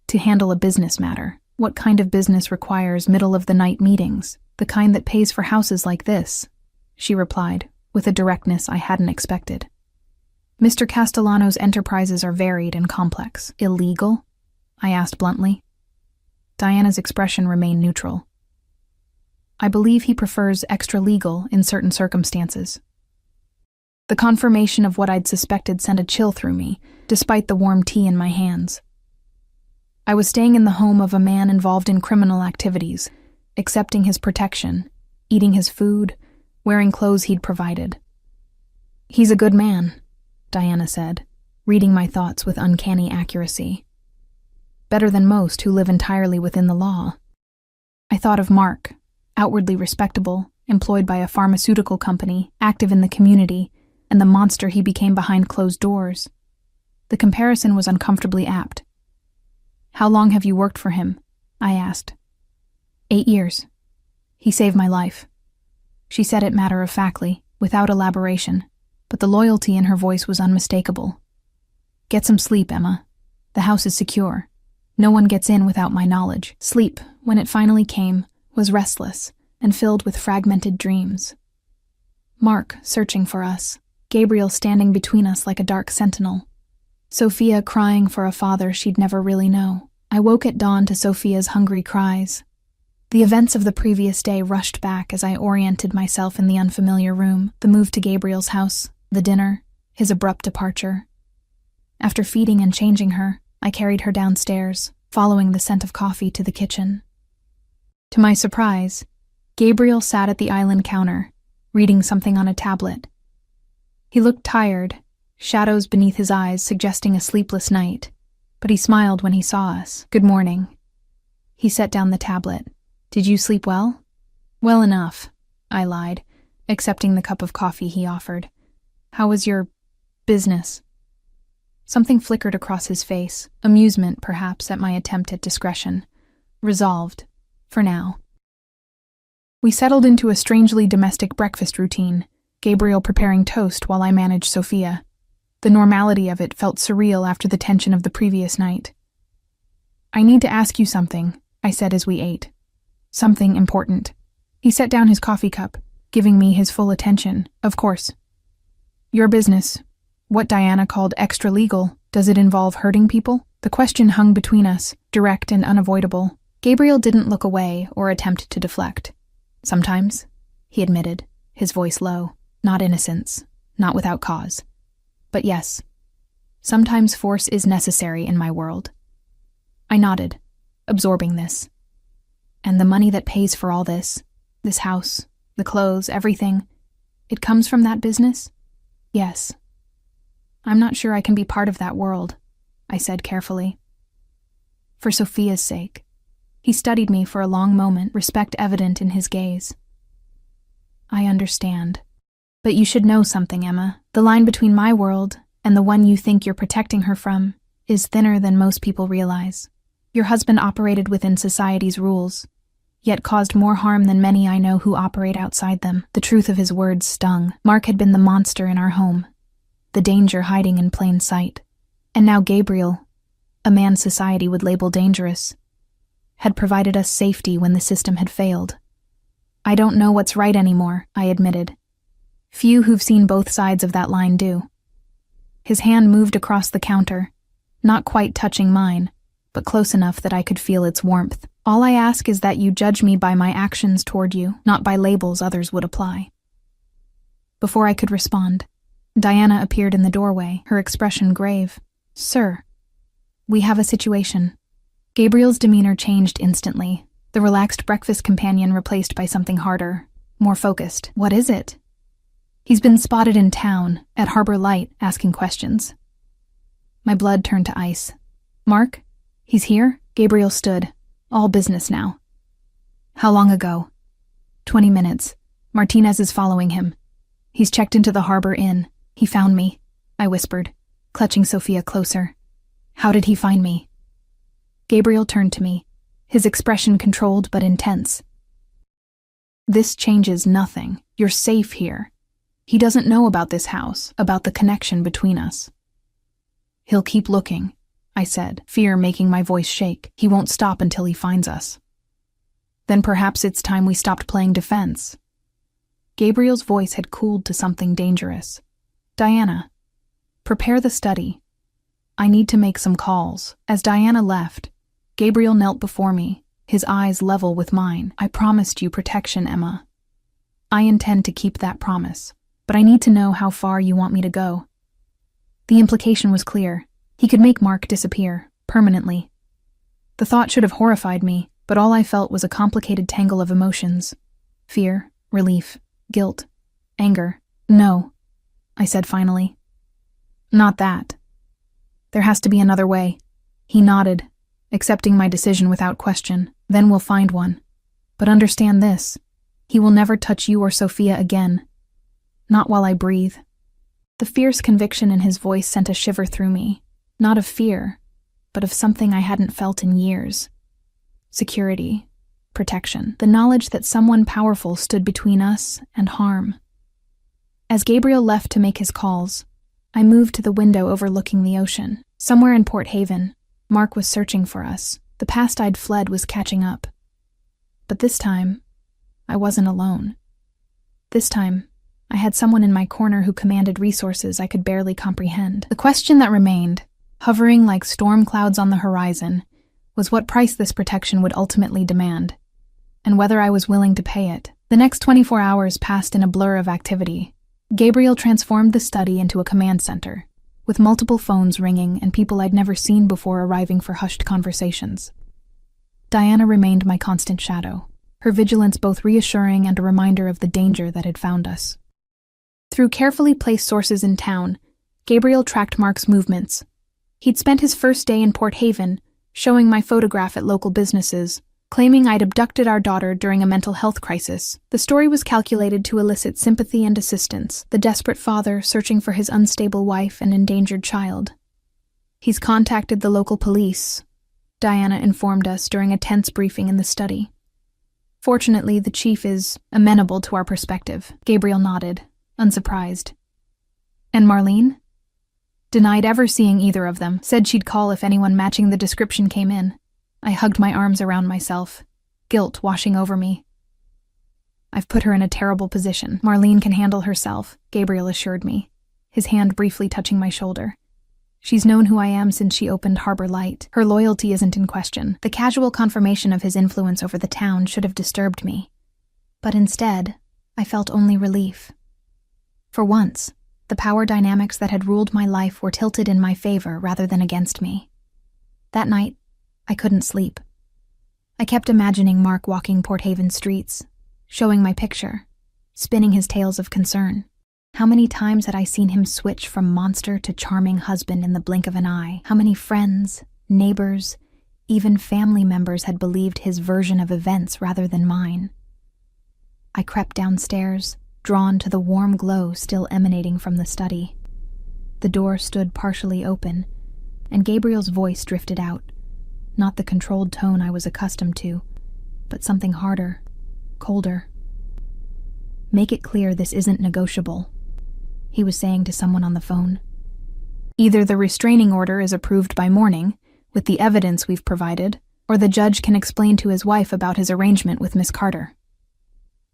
"To handle a business matter." "What kind of business requires middle-of-the-night meetings? The kind that pays for houses like this," she replied, with a directness I hadn't expected. "Mr. Castellano's enterprises are varied and complex." "Illegal?" I asked bluntly. Diana's expression remained neutral. "I believe he prefers extra-legal in certain circumstances." The confirmation of what I'd suspected sent a chill through me, despite the warm tea in my hands. I was staying in the home of a man involved in criminal activities, accepting his protection, eating his food, wearing clothes he'd provided. "He's a good man," Diana said, reading my thoughts with uncanny accuracy. "Better than most who live entirely within the law." I thought of Mark, outwardly respectable, employed by a pharmaceutical company, active in the community, and the monster he became behind closed doors. The comparison was uncomfortably apt. "How long have you worked for him?" I asked. 8 years. He saved my life. She said it matter-of-factly, without elaboration, but the loyalty in her voice was unmistakable. "Get some sleep, Emma. The house is secure. No one gets in without my knowledge." Sleep, when it finally came, was restless and filled with fragmented dreams. Mark searching for us, Gabriel standing between us like a dark sentinel, Sophia crying for a father she'd never really know. I woke at dawn to Sophia's hungry cries. The events of the previous day rushed back as I oriented myself in the unfamiliar room, the move to Gabriel's house, the dinner, his abrupt departure. After feeding and changing her, I carried her downstairs, following the scent of coffee to the kitchen. To my surprise, Gabriel sat at the island counter, reading something on a tablet. He looked tired, shadows beneath his eyes suggesting a sleepless night, but he smiled when he saw us. "Good morning." He set down the tablet. "Did you sleep well?" "Well enough," I lied, accepting the cup of coffee he offered. "How was your business?" Something flickered across his face, amusement perhaps at my attempt at discretion. Resolved, for now. We settled into a strangely domestic breakfast routine, Gabriel preparing toast while I managed Sophia. The normality of it felt surreal after the tension of the previous night. "I need to ask you something," I said as we ate. "Something important." He set down his coffee cup, giving me his full attention. "Of course." "Your business, what Diana called extra-legal, does it involve hurting people?" The question hung between us, direct and unavoidable. Gabriel didn't look away or attempt to deflect. "Sometimes," he admitted, his voice low. "Not innocence, not without cause. But yes, sometimes force is necessary in my world." I nodded, absorbing this. "And the money that pays for all this house, the clothes, everything, it comes from that business?" "Yes." "I'm not sure I can be part of that world," I said carefully. "For Sophia's sake." He studied me for a long moment, respect evident in his gaze. "I understand. But you should know something, Emma. The line between my world and the one you think you're protecting her from is thinner than most people realize. Your husband operated within society's rules, yet caused more harm than many I know who operate outside them." The truth of his words stung. Mark had been the monster in our home, the danger hiding in plain sight. And now Gabriel, a man society would label dangerous, had provided us safety when the system had failed. "I don't know what's right anymore," I admitted. Few who've seen both sides of that line do. His hand moved across the counter, not quite touching mine, but close enough that I could feel its warmth. "All I ask is that you judge me by my actions toward you, not by labels others would apply." Before I could respond, Diana appeared in the doorway, her expression grave. "Sir, we have a situation." Gabriel's demeanor changed instantly, the relaxed breakfast companion replaced by something harder, more focused. "What is it?" "He's been spotted in town, at Harbor Light, asking questions." My blood turned to ice. "Mark? He's here?" Gabriel stood, all business now. "How long ago?" 20 minutes. Martinez is following him. He's checked into the Harbor Inn. He found me," I whispered, clutching Sophia closer. "How did he find me?" Gabriel turned to me, his expression controlled but intense. "This changes nothing. You're safe here. He doesn't know about this house, about the connection between us." "He'll keep looking," I said, fear making my voice shake. "He won't stop until he finds us." "Then perhaps it's time we stopped playing defense." Gabriel's voice had cooled to something dangerous. "Diana, prepare the study. I need to make some calls." As Diana left, Gabriel knelt before me, his eyes level with mine. "I promised you protection, Emma. I intend to keep that promise. But I need to know how far you want me to go." The implication was clear. He could make Mark disappear, permanently. The thought should have horrified me, but all I felt was a complicated tangle of emotions. Fear, relief, guilt, anger. "No," I said finally. "Not that. There has to be another way." He nodded, accepting my decision without question. "Then we'll find one. But understand this, He will never touch you or Sophia again. Not while I breathe. The fierce conviction in his voice sent a shiver through me, not of fear, but of something I hadn't felt in years. Security, protection, the knowledge that someone powerful stood between us and harm. As Gabriel left to make his calls, I moved to the window overlooking the ocean. Somewhere in Port Haven, Mark was searching for us. The past I'd fled was catching up. But this time, I wasn't alone. This time, I had someone in my corner who commanded resources I could barely comprehend. The question that remained, hovering like storm clouds on the horizon, was what price this protection would ultimately demand, and whether I was willing to pay it. The next 24 hours passed in a blur of activity. Gabriel transformed the study into a command center, with multiple phones ringing and people I'd never seen before arriving for hushed conversations. Diana remained my constant shadow, her vigilance both reassuring and a reminder of the danger that had found us. Through carefully placed sources in town, Gabriel tracked Mark's movements. He'd spent his first day in Port Haven, showing my photograph at local businesses, claiming I'd abducted our daughter during a mental health crisis. The story was calculated to elicit sympathy and assistance, the desperate father searching for his unstable wife and endangered child. He's contacted the local police, Diana informed us during a tense briefing in the study. Fortunately, the chief is amenable to our perspective. Gabriel nodded, unsurprised. And Marlene? Denied ever seeing either of them, said she'd call if anyone matching the description came in. I hugged my arms around myself, guilt washing over me. I've put her in a terrible position. Marlene can handle herself, Gabriel assured me, his hand briefly touching my shoulder. She's known who I am since she opened Harbor Light. Her loyalty isn't in question. The casual confirmation of his influence over the town should have disturbed me. But instead, I felt only relief. For once, the power dynamics that had ruled my life were tilted in my favor rather than against me. That night, I couldn't sleep. I kept imagining Mark walking Port Haven streets, showing my picture, spinning his tales of concern. How many times had I seen him switch from monster to charming husband in the blink of an eye? How many friends, neighbors, even family members had believed his version of events rather than mine? I crept downstairs, drawn to the warm glow still emanating from the study. The door stood partially open, and Gabriel's voice drifted out. Not the controlled tone I was accustomed to, but something harder, colder. "Make it clear this isn't negotiable," he was saying to someone on the phone. "Either the restraining order is approved by morning, with the evidence we've provided, or the judge can explain to his wife about his arrangement with Miss Carter."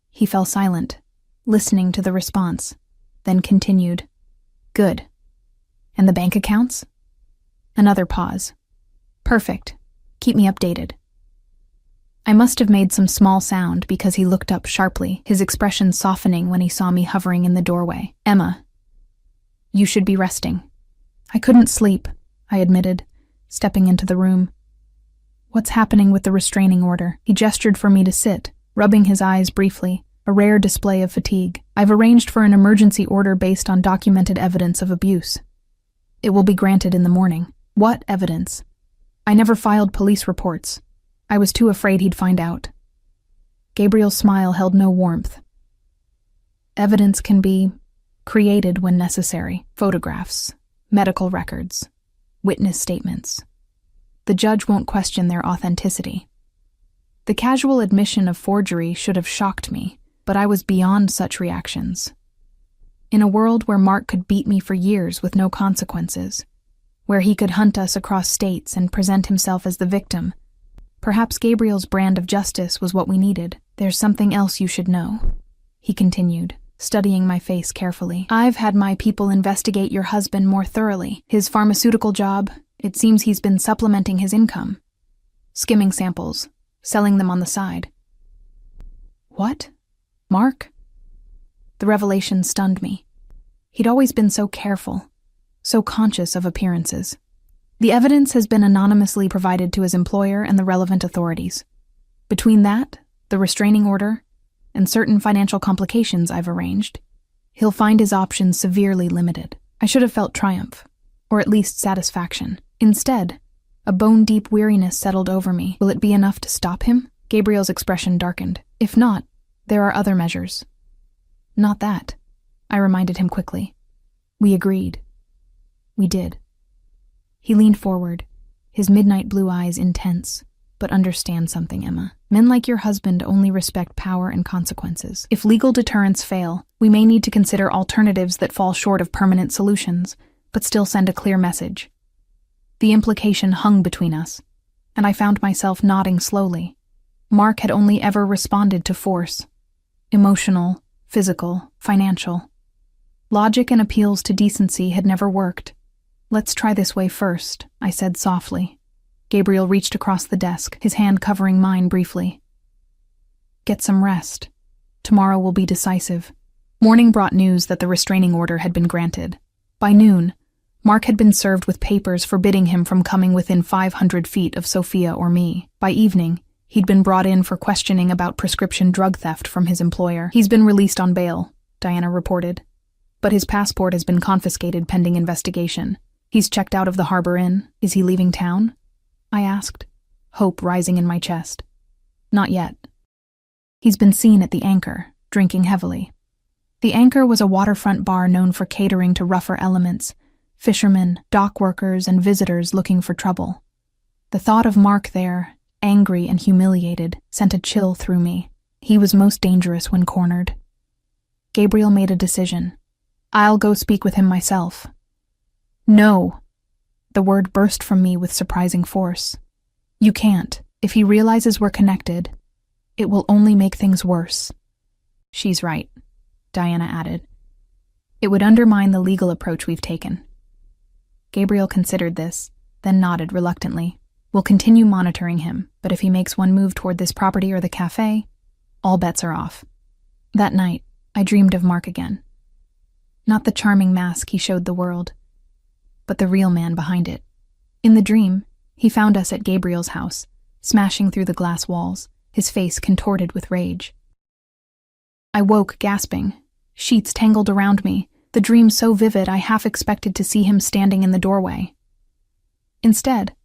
He fell silent, listening to the response, then continued, "Good. And the bank accounts?" Another pause. "Perfect. Keep me updated." I must have made some small sound because he looked up sharply, his expression softening when he saw me hovering in the doorway. "Emma, you should be resting." "I couldn't sleep," I admitted, stepping into the room. "What's happening with the restraining order?" He gestured for me to sit, rubbing his eyes briefly, a rare display of fatigue. "I've arranged for an emergency order based on documented evidence of abuse. It will be granted in the morning." "What evidence?" "I never filed police reports. I was too afraid he'd find out." Gabriel's smile held no warmth. "Evidence can be created when necessary. Photographs, medical records, witness statements. The judge won't question their authenticity." The casual admission of forgery should have shocked me, but I was beyond such reactions. In a world where Mark could beat me for years with no consequences, where he could hunt us across states and present himself as the victim, perhaps Gabriel's brand of justice was what we needed. "There's something else you should know," he continued, studying my face carefully. "I've had my people investigate your husband more thoroughly. His pharmaceutical job, it seems he's been supplementing his income. Skimming samples, selling them on the side." "What? Mark?" The revelation stunned me. He'd always been so careful, so conscious of appearances. "The evidence has been anonymously provided to his employer and the relevant authorities. Between that, the restraining order, and certain financial complications I've arranged, he'll find his options severely limited." I should have felt triumph, or at least satisfaction. Instead, a bone-deep weariness settled over me. Will it be enough to stop him? Gabriel's expression darkened. If not, There are other measures. Not that, I reminded him quickly. We agreed. We did. He leaned forward, his midnight blue eyes intense. But understand something, Emma. Men like your husband only respect power and consequences. If legal deterrents fail, we may need to consider alternatives that fall short of permanent solutions, but still send a clear message. The implication hung between us, and I found myself nodding slowly. Mark had only ever responded to force. Emotional, physical, financial. Logic and appeals to decency had never worked. Let's try this way first, I said softly. Gabriel reached across the desk, his hand covering mine briefly. Get some rest. Tomorrow will be decisive. Morning brought news that the restraining order had been granted. By noon, Mark had been served with papers forbidding him from coming within 500 feet of Sophia or me. By evening, he'd been brought in for questioning about prescription drug theft from his employer. He's been released on bail, Diana reported. But his passport has been confiscated pending investigation. He's checked out of the Harbor Inn. Is he leaving town? I asked, hope rising in my chest. Not yet. He's been seen at the Anchor, drinking heavily. The Anchor was a waterfront bar known for catering to rougher elements, fishermen, dock workers, and visitors looking for trouble. The thought of Mark there, angry and humiliated, sent a chill through me. He was most dangerous when cornered. Gabriel made a decision. I'll go speak with him myself. No. The word burst from me with surprising force. You can't. If he realizes we're connected, it will only make things worse. She's right, Diana added. It would undermine the legal approach we've taken. Gabriel considered this, then nodded reluctantly. We'll continue monitoring him, but if he makes one move toward this property or the cafe, all bets are off. That night, I dreamed of Mark again. Not the charming mask he showed the world, but the real man behind it. In the dream, he found us at Gabriel's house, smashing through the glass walls, his face contorted with rage. I woke, gasping. Sheets tangled around me, the dream so vivid I half expected to see him standing in the doorway. Instead,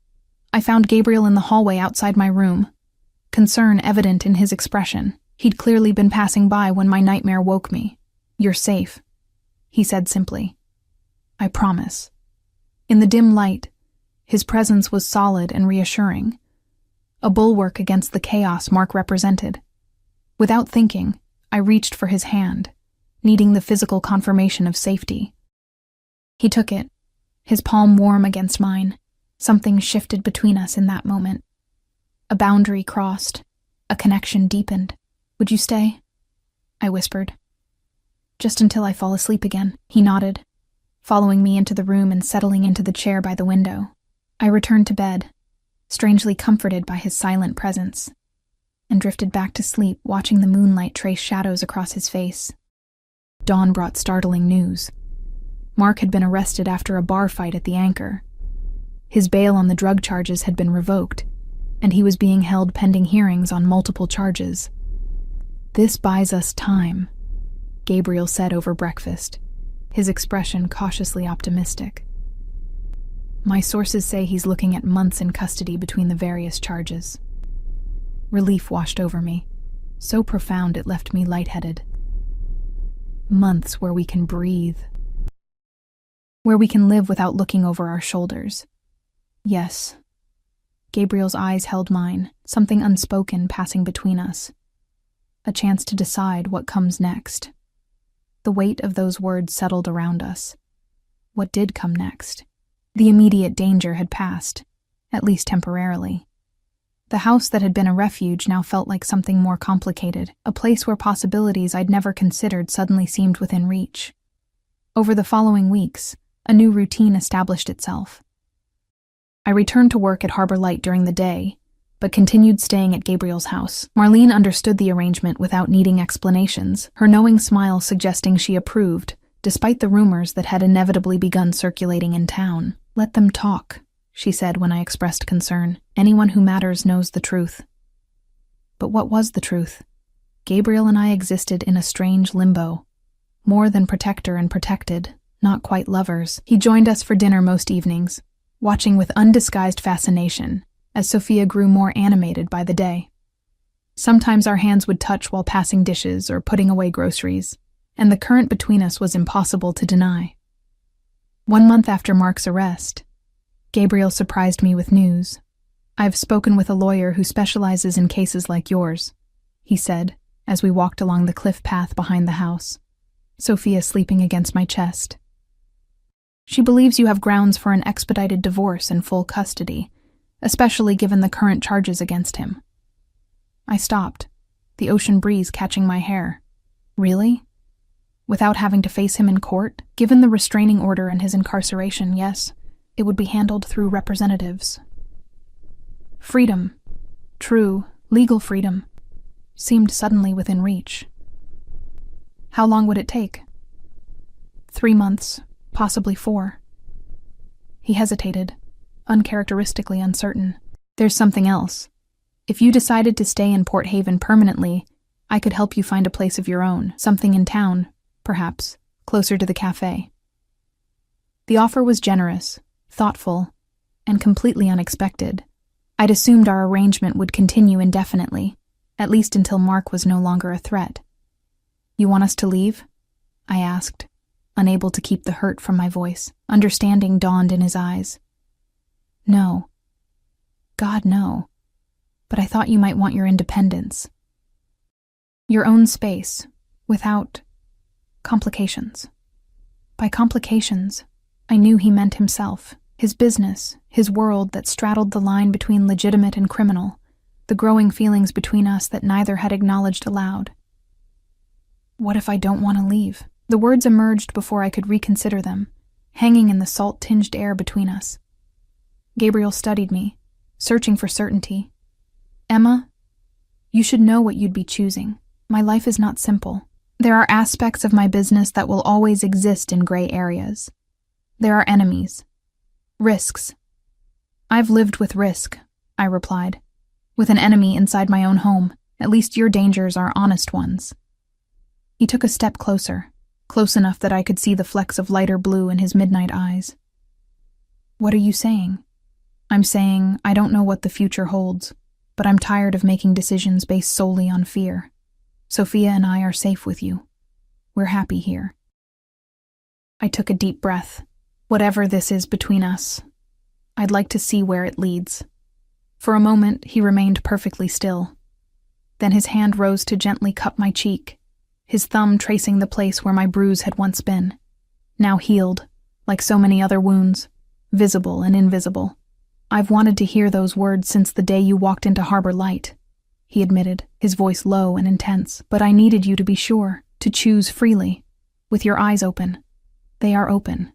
I found Gabriel in the hallway outside my room, concern evident in his expression. He'd clearly been passing by when my nightmare woke me. You're safe, he said simply. I promise. In the dim light, his presence was solid and reassuring, a bulwark against the chaos Mark represented. Without thinking, I reached for his hand, needing the physical confirmation of safety. He took it, his palm warm against mine. Something shifted between us in that moment. A boundary crossed, a connection deepened. Would you stay? I whispered. Just until I fall asleep again, he nodded, following me into the room and settling into the chair by the window. I returned to bed, strangely comforted by his silent presence, and drifted back to sleep watching the moonlight trace shadows across his face. Dawn brought startling news. Mark had been arrested after a bar fight at the Anchor. His bail on the drug charges had been revoked, and he was being held pending hearings on multiple charges. This buys us time, Gabriel said over breakfast, his expression cautiously optimistic. My sources say he's looking at months in custody between the various charges. Relief washed over me, so profound it left me lightheaded. Months where we can breathe. Where we can live without looking over our shoulders. Yes. Gabriel's eyes held mine, something unspoken passing between us. A chance to decide what comes next. The weight of those words settled around us. What did come next? The immediate danger had passed, at least temporarily. The house that had been a refuge now felt like something more complicated, a place where possibilities I'd never considered suddenly seemed within reach. Over the following weeks, a new routine established itself. I returned to work at Harbor Light during the day, but continued staying at Gabriel's house. Marlene understood the arrangement without needing explanations, her knowing smile suggesting she approved, despite the rumors that had inevitably begun circulating in town. Let them talk, she said when I expressed concern. Anyone who matters knows the truth. But what was the truth? Gabriel and I existed in a strange limbo. More than protector and protected, not quite lovers. He joined us for dinner most evenings, watching with undisguised fascination, as Sophia grew more animated by the day. Sometimes our hands would touch while passing dishes or putting away groceries, and the current between us was impossible to deny. 1 month after Mark's arrest, Gabriel surprised me with news. "I've spoken with a lawyer who specializes in cases like yours," he said, as we walked along the cliff path behind the house, Sophia sleeping against my chest. "She believes you have grounds for an expedited divorce and full custody, especially given the current charges against him." I stopped, the ocean breeze catching my hair. Really? Without having to face him in court? Given the restraining order and his incarceration, yes, it would be handled through representatives. Freedom, true, legal freedom, seemed suddenly within reach. How long would it take? 3 months, possibly 4. He hesitated, uncharacteristically uncertain. "There's something else. If you decided to stay in Port Haven permanently, I could help you find a place of your own, something in town, perhaps, closer to the cafe." The offer was generous, thoughtful, and completely unexpected. I'd assumed our arrangement would continue indefinitely, at least until Mark was no longer a threat. "You want us to leave?" I asked, unable to keep the hurt from my voice. Understanding dawned in his eyes. "No. God, no. But I thought you might want your independence. Your own space, without complications." By complications, I knew he meant himself, his business, his world that straddled the line between legitimate and criminal, the growing feelings between us that neither had acknowledged aloud. "What if I don't want to leave?" The words emerged before I could reconsider them, hanging in the salt-tinged air between us. Gabriel studied me, searching for certainty. "Emma, you should know what you'd be choosing. My life is not simple. There are aspects of my business that will always exist in gray areas. There are enemies. Risks. I've lived with risk," I replied. "With an enemy inside my own home. At least your dangers are honest ones." He took a step closer, close enough that I could see the flecks of lighter blue in his midnight eyes. "What are you saying?" "I'm saying I don't know what the future holds, but I'm tired of making decisions based solely on fear. Sophia and I are safe with you. We're happy here." I took a deep breath. Whatever this is between us, I'd like to see where it leads. For a moment, he remained perfectly still. Then his hand rose to gently cup my cheek, his thumb tracing the place where my bruise had once been, now healed, like so many other wounds, visible and invisible. "I've wanted to hear those words since the day you walked into Harbor Light," he admitted, his voice low and intense. "But I needed you to be sure, to choose freely, with your eyes open. They are open.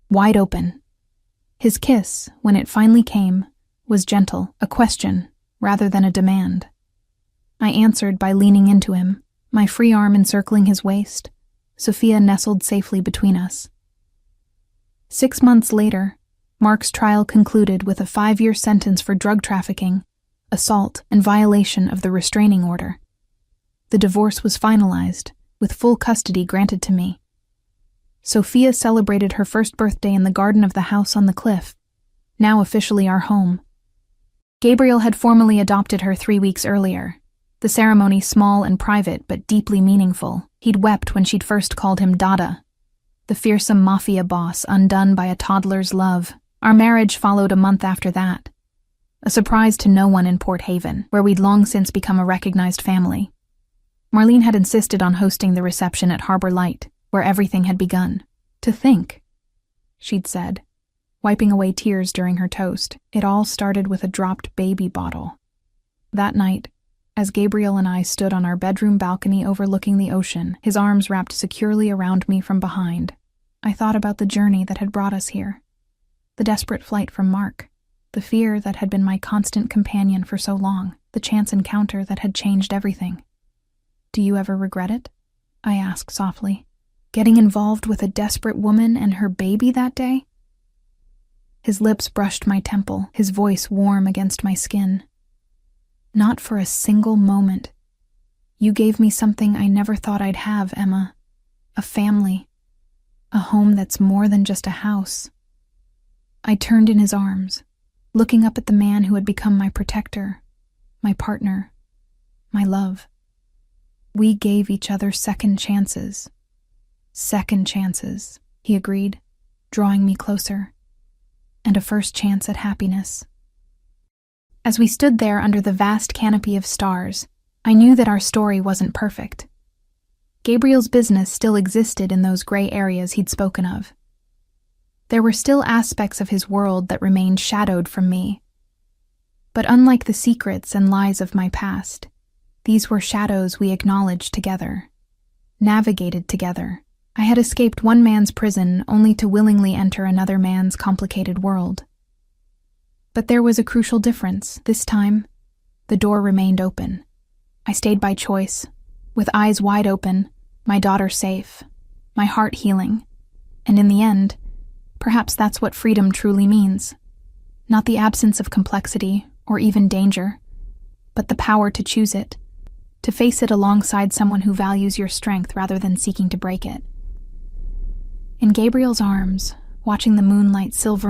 Wide open." His kiss, when it finally came, was gentle, a question rather than a demand. I answered by leaning into him, my free arm encircling his waist, Sophia nestled safely between us. 6 months later, Mark's trial concluded with a 5-year sentence for drug trafficking, assault, and violation of the restraining order. The divorce was finalized, with full custody granted to me. Sophia celebrated her first birthday in the garden of the house on the cliff, now officially our home. Gabriel had formally adopted her 3 weeks earlier, the ceremony small and private but deeply meaningful. He'd wept when she'd first called him Dada, the fearsome Mafia boss undone by a toddler's love. Our marriage followed a month after that, a surprise to no one in Port Haven, where we'd long since become a recognized family. Marlene had insisted on hosting the reception at Harbor Light, where everything had begun. "To think," she'd said, wiping away tears during her toast, "it all started with a dropped baby bottle." That night, as Gabriel and I stood on our bedroom balcony overlooking the ocean, his arms wrapped securely around me from behind, I thought about the journey that had brought us here, the desperate flight from Mark, the fear that had been my constant companion for so long, the chance encounter that had changed everything. "Do you ever regret it?" I asked softly. "Getting involved with a desperate woman and her baby that day?" His lips brushed my temple, his voice warm against my skin. "Not for a single moment. You gave me something I never thought I'd have, Emma. A family. A home that's more than just a house." I turned in his arms, looking up at the man who had become my protector, my partner, my love. We gave each other second chances. Second chances, he agreed, drawing me closer. And a first chance at happiness. As we stood there under the vast canopy of stars, I knew that our story wasn't perfect. Gabriel's business still existed in those gray areas he'd spoken of. There were still aspects of his world that remained shadowed from me. But unlike the secrets and lies of my past, these were shadows we acknowledged together, navigated together. I had escaped one man's prison only to willingly enter another man's complicated world. But there was a crucial difference. This time, the door remained open. I stayed by choice, with eyes wide open, my daughter safe, my heart healing. And in the end, perhaps that's what freedom truly means. Not the absence of complexity or even danger, but the power to choose it, to face it alongside someone who values your strength rather than seeking to break it. In Gabriel's arms, watching the moonlight silver